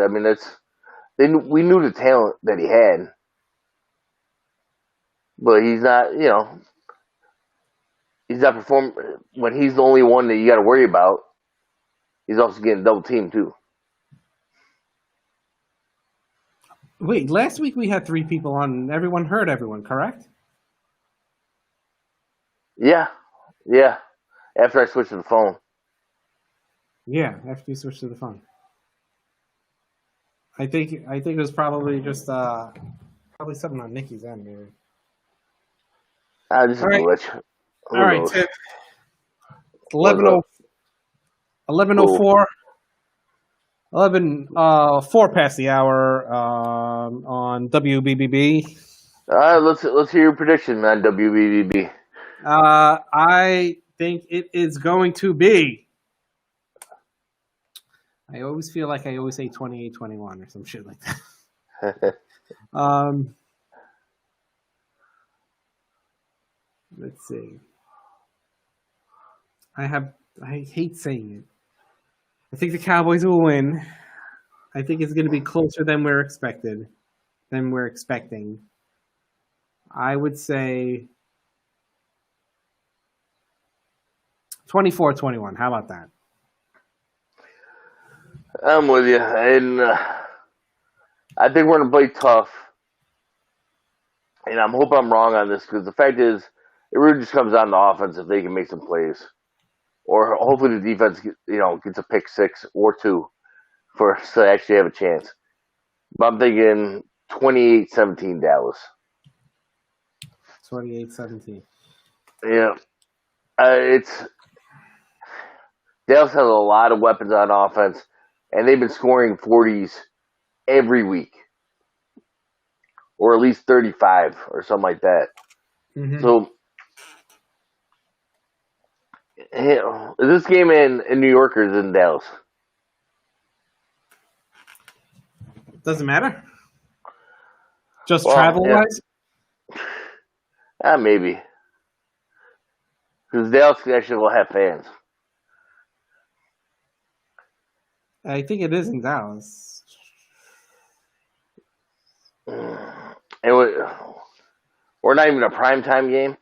We knew the talent that he had. But he's not, he's not performing. When he's the only one that you got to worry about, he's also getting double teamed, too. Wait, last week we had 3 people on and everyone heard everyone, correct? Yeah. After I switched to the phone. Yeah, after you switched to the phone. I think it was probably just probably something on Nikki's end, maybe. Just a glitch. All right, Tim. 11:04. 4 past the hour on WBBB. Let's hear your prediction on WBBB. I think it is going to be. I always feel like I always say 28-21 or some shit like that. Let's see. I hate saying it. I think the Cowboys will win. I think it's going to be closer than we're expecting. I would say 24-21. How about that? I'm with you, and I think we're going to play tough. And I'm hoping I'm wrong on this because the fact is, it really just comes down to offense if they can make some plays, or hopefully the defense, gets a pick 6 or 2 for us to actually have a chance. But I'm thinking 28-17 Dallas. 28-17. Yeah, Dallas has a lot of weapons on offense, and they've been scoring 40s every week, or at least 35 or something like that. Mm-hmm. So, is this game in New York or is it in Dallas? Doesn't matter. Just travel-wise? Yeah. Maybe. Because Dallas actually will have fans. I think it is in Dallas. And we're not even a primetime game?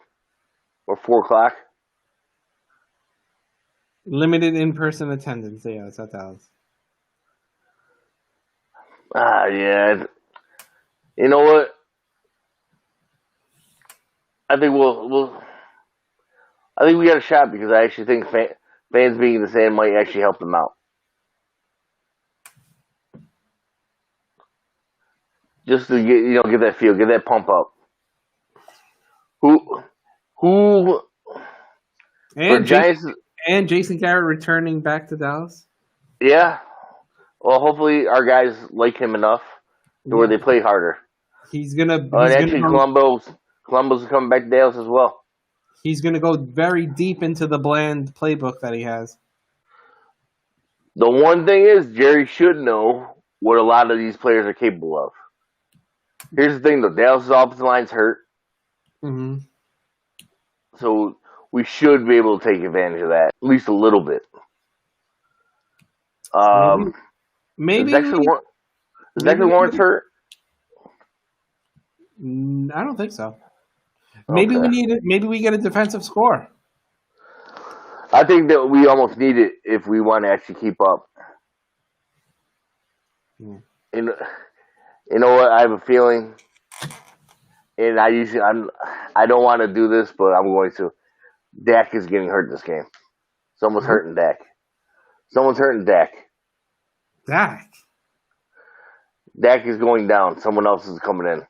Or 4 o'clock? Limited in-person attendance. Yeah, it's at Dallas. Yeah. You know what? I think I think we got a shot because I actually think fans being the same might actually help them out. Just to get that feel, get that pump up. Who and Giants and Jason Garrett returning back to Dallas? Yeah. Well, hopefully our guys like him enough to where they play harder. He's gonna. Columbus is coming back to Dallas as well. He's gonna go very deep into the bland playbook that he has. The one thing is, Jerry should know what a lot of these players are capable of. Here's the thing, though. Dallas' offensive line's hurt. Mm-hmm. So we should be able to take advantage of that, at least a little bit. Maybe. Is Dexter Lawrence hurt? I don't think so. Maybe Okay. Maybe we get a defensive score. I think that we almost need it if we want to actually keep up. Yeah. And you know what? I have a feeling, and I don't want to do this, but I'm going to. Dak is getting hurt this game. Someone's hurting Dak. Dak. Dak is going down. Someone else is coming in.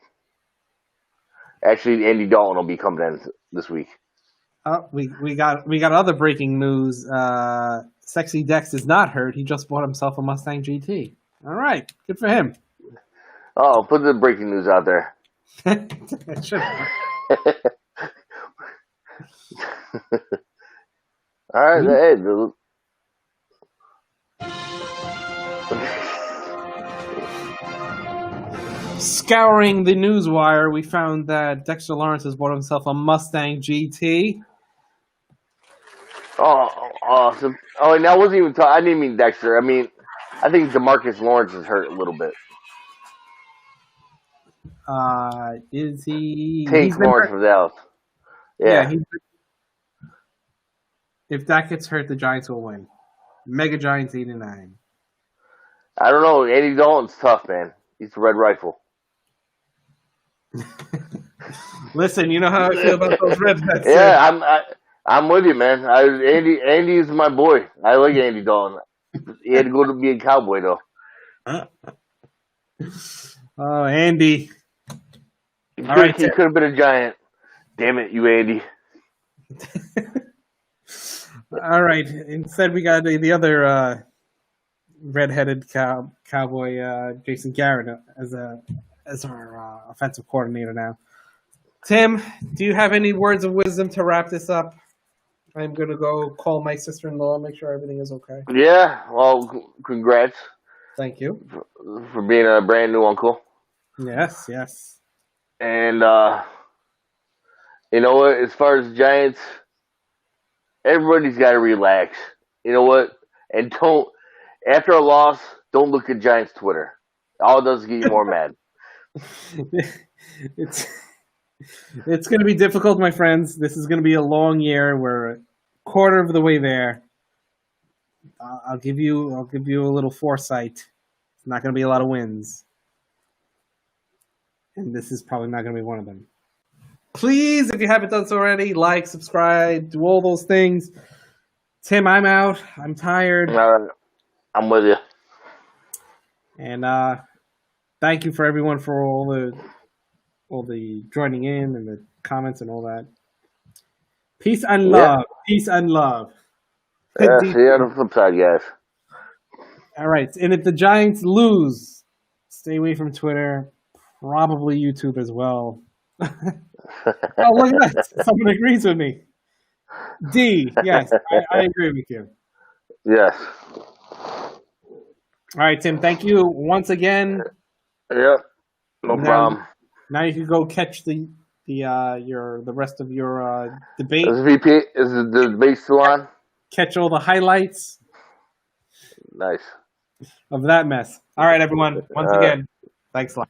Actually, Andy Dalton will be coming in this week. Oh, we got other breaking news. Sexy Dex is not hurt. He just bought himself a Mustang GT. All right, good for him. Oh, put the breaking news out there. Sure. All right, hey, Scouring the news wire, we found that Dexter Lawrence has bought himself a Mustang GT. Oh, awesome. Oh, and I wasn't even talking. I didn't mean Dexter. I mean, I think DeMarcus Lawrence is hurt a little bit. Is he? Tank Lawrence from Dallas. Yeah. If that gets hurt, the Giants will win. Mega Giants 8-9. I don't know. Andy Dalton's tough, man. He's the Red Rifle. Listen, you know how I feel about those redheads. Yeah, I'm with you, man. Andy is my boy. I like Andy Dalton. He had to go to be a Cowboy though. Oh, Andy. He could have been a Giant. Damn it, you Andy. All right. Instead, we got the other redheaded cowboy, Jason Garrett, as our offensive coordinator now. Tim, do you have any words of wisdom to wrap this up? I'm going to go call my sister-in-law, make sure everything is okay. Yeah, well, congrats. Thank you. For being a brand new uncle. Yes. And, You know what? As far as the Giants, everybody's got to relax. You know what? And don't, after a loss, don't look at Giants Twitter. All it does is get you more mad. It's going to be difficult, my friends. This is going to be a long year. We're a quarter of the way there. I'll give you a little foresight. It's not going to be a lot of wins, and this is probably not going to be one of them. Please, if you haven't done so already, like, subscribe, do all those things. Tim, I'm out. I'm tired. I'm with you. And thank you for everyone for all the joining in and the comments and all that. Peace and love. Peace and love. Yeah, see you on the flip side, guys. All right. And if the Giants lose, stay away from Twitter. Probably YouTube as well. Oh, look at that. Someone agrees with me. D, yes, I agree with you. Yes. All right, Tim, thank you once again. Yep. No problem. Now you can go catch the rest of your debate. Is the debate still on? Catch all the highlights. Nice. Of that mess. All right, everyone. Once again, thanks a lot.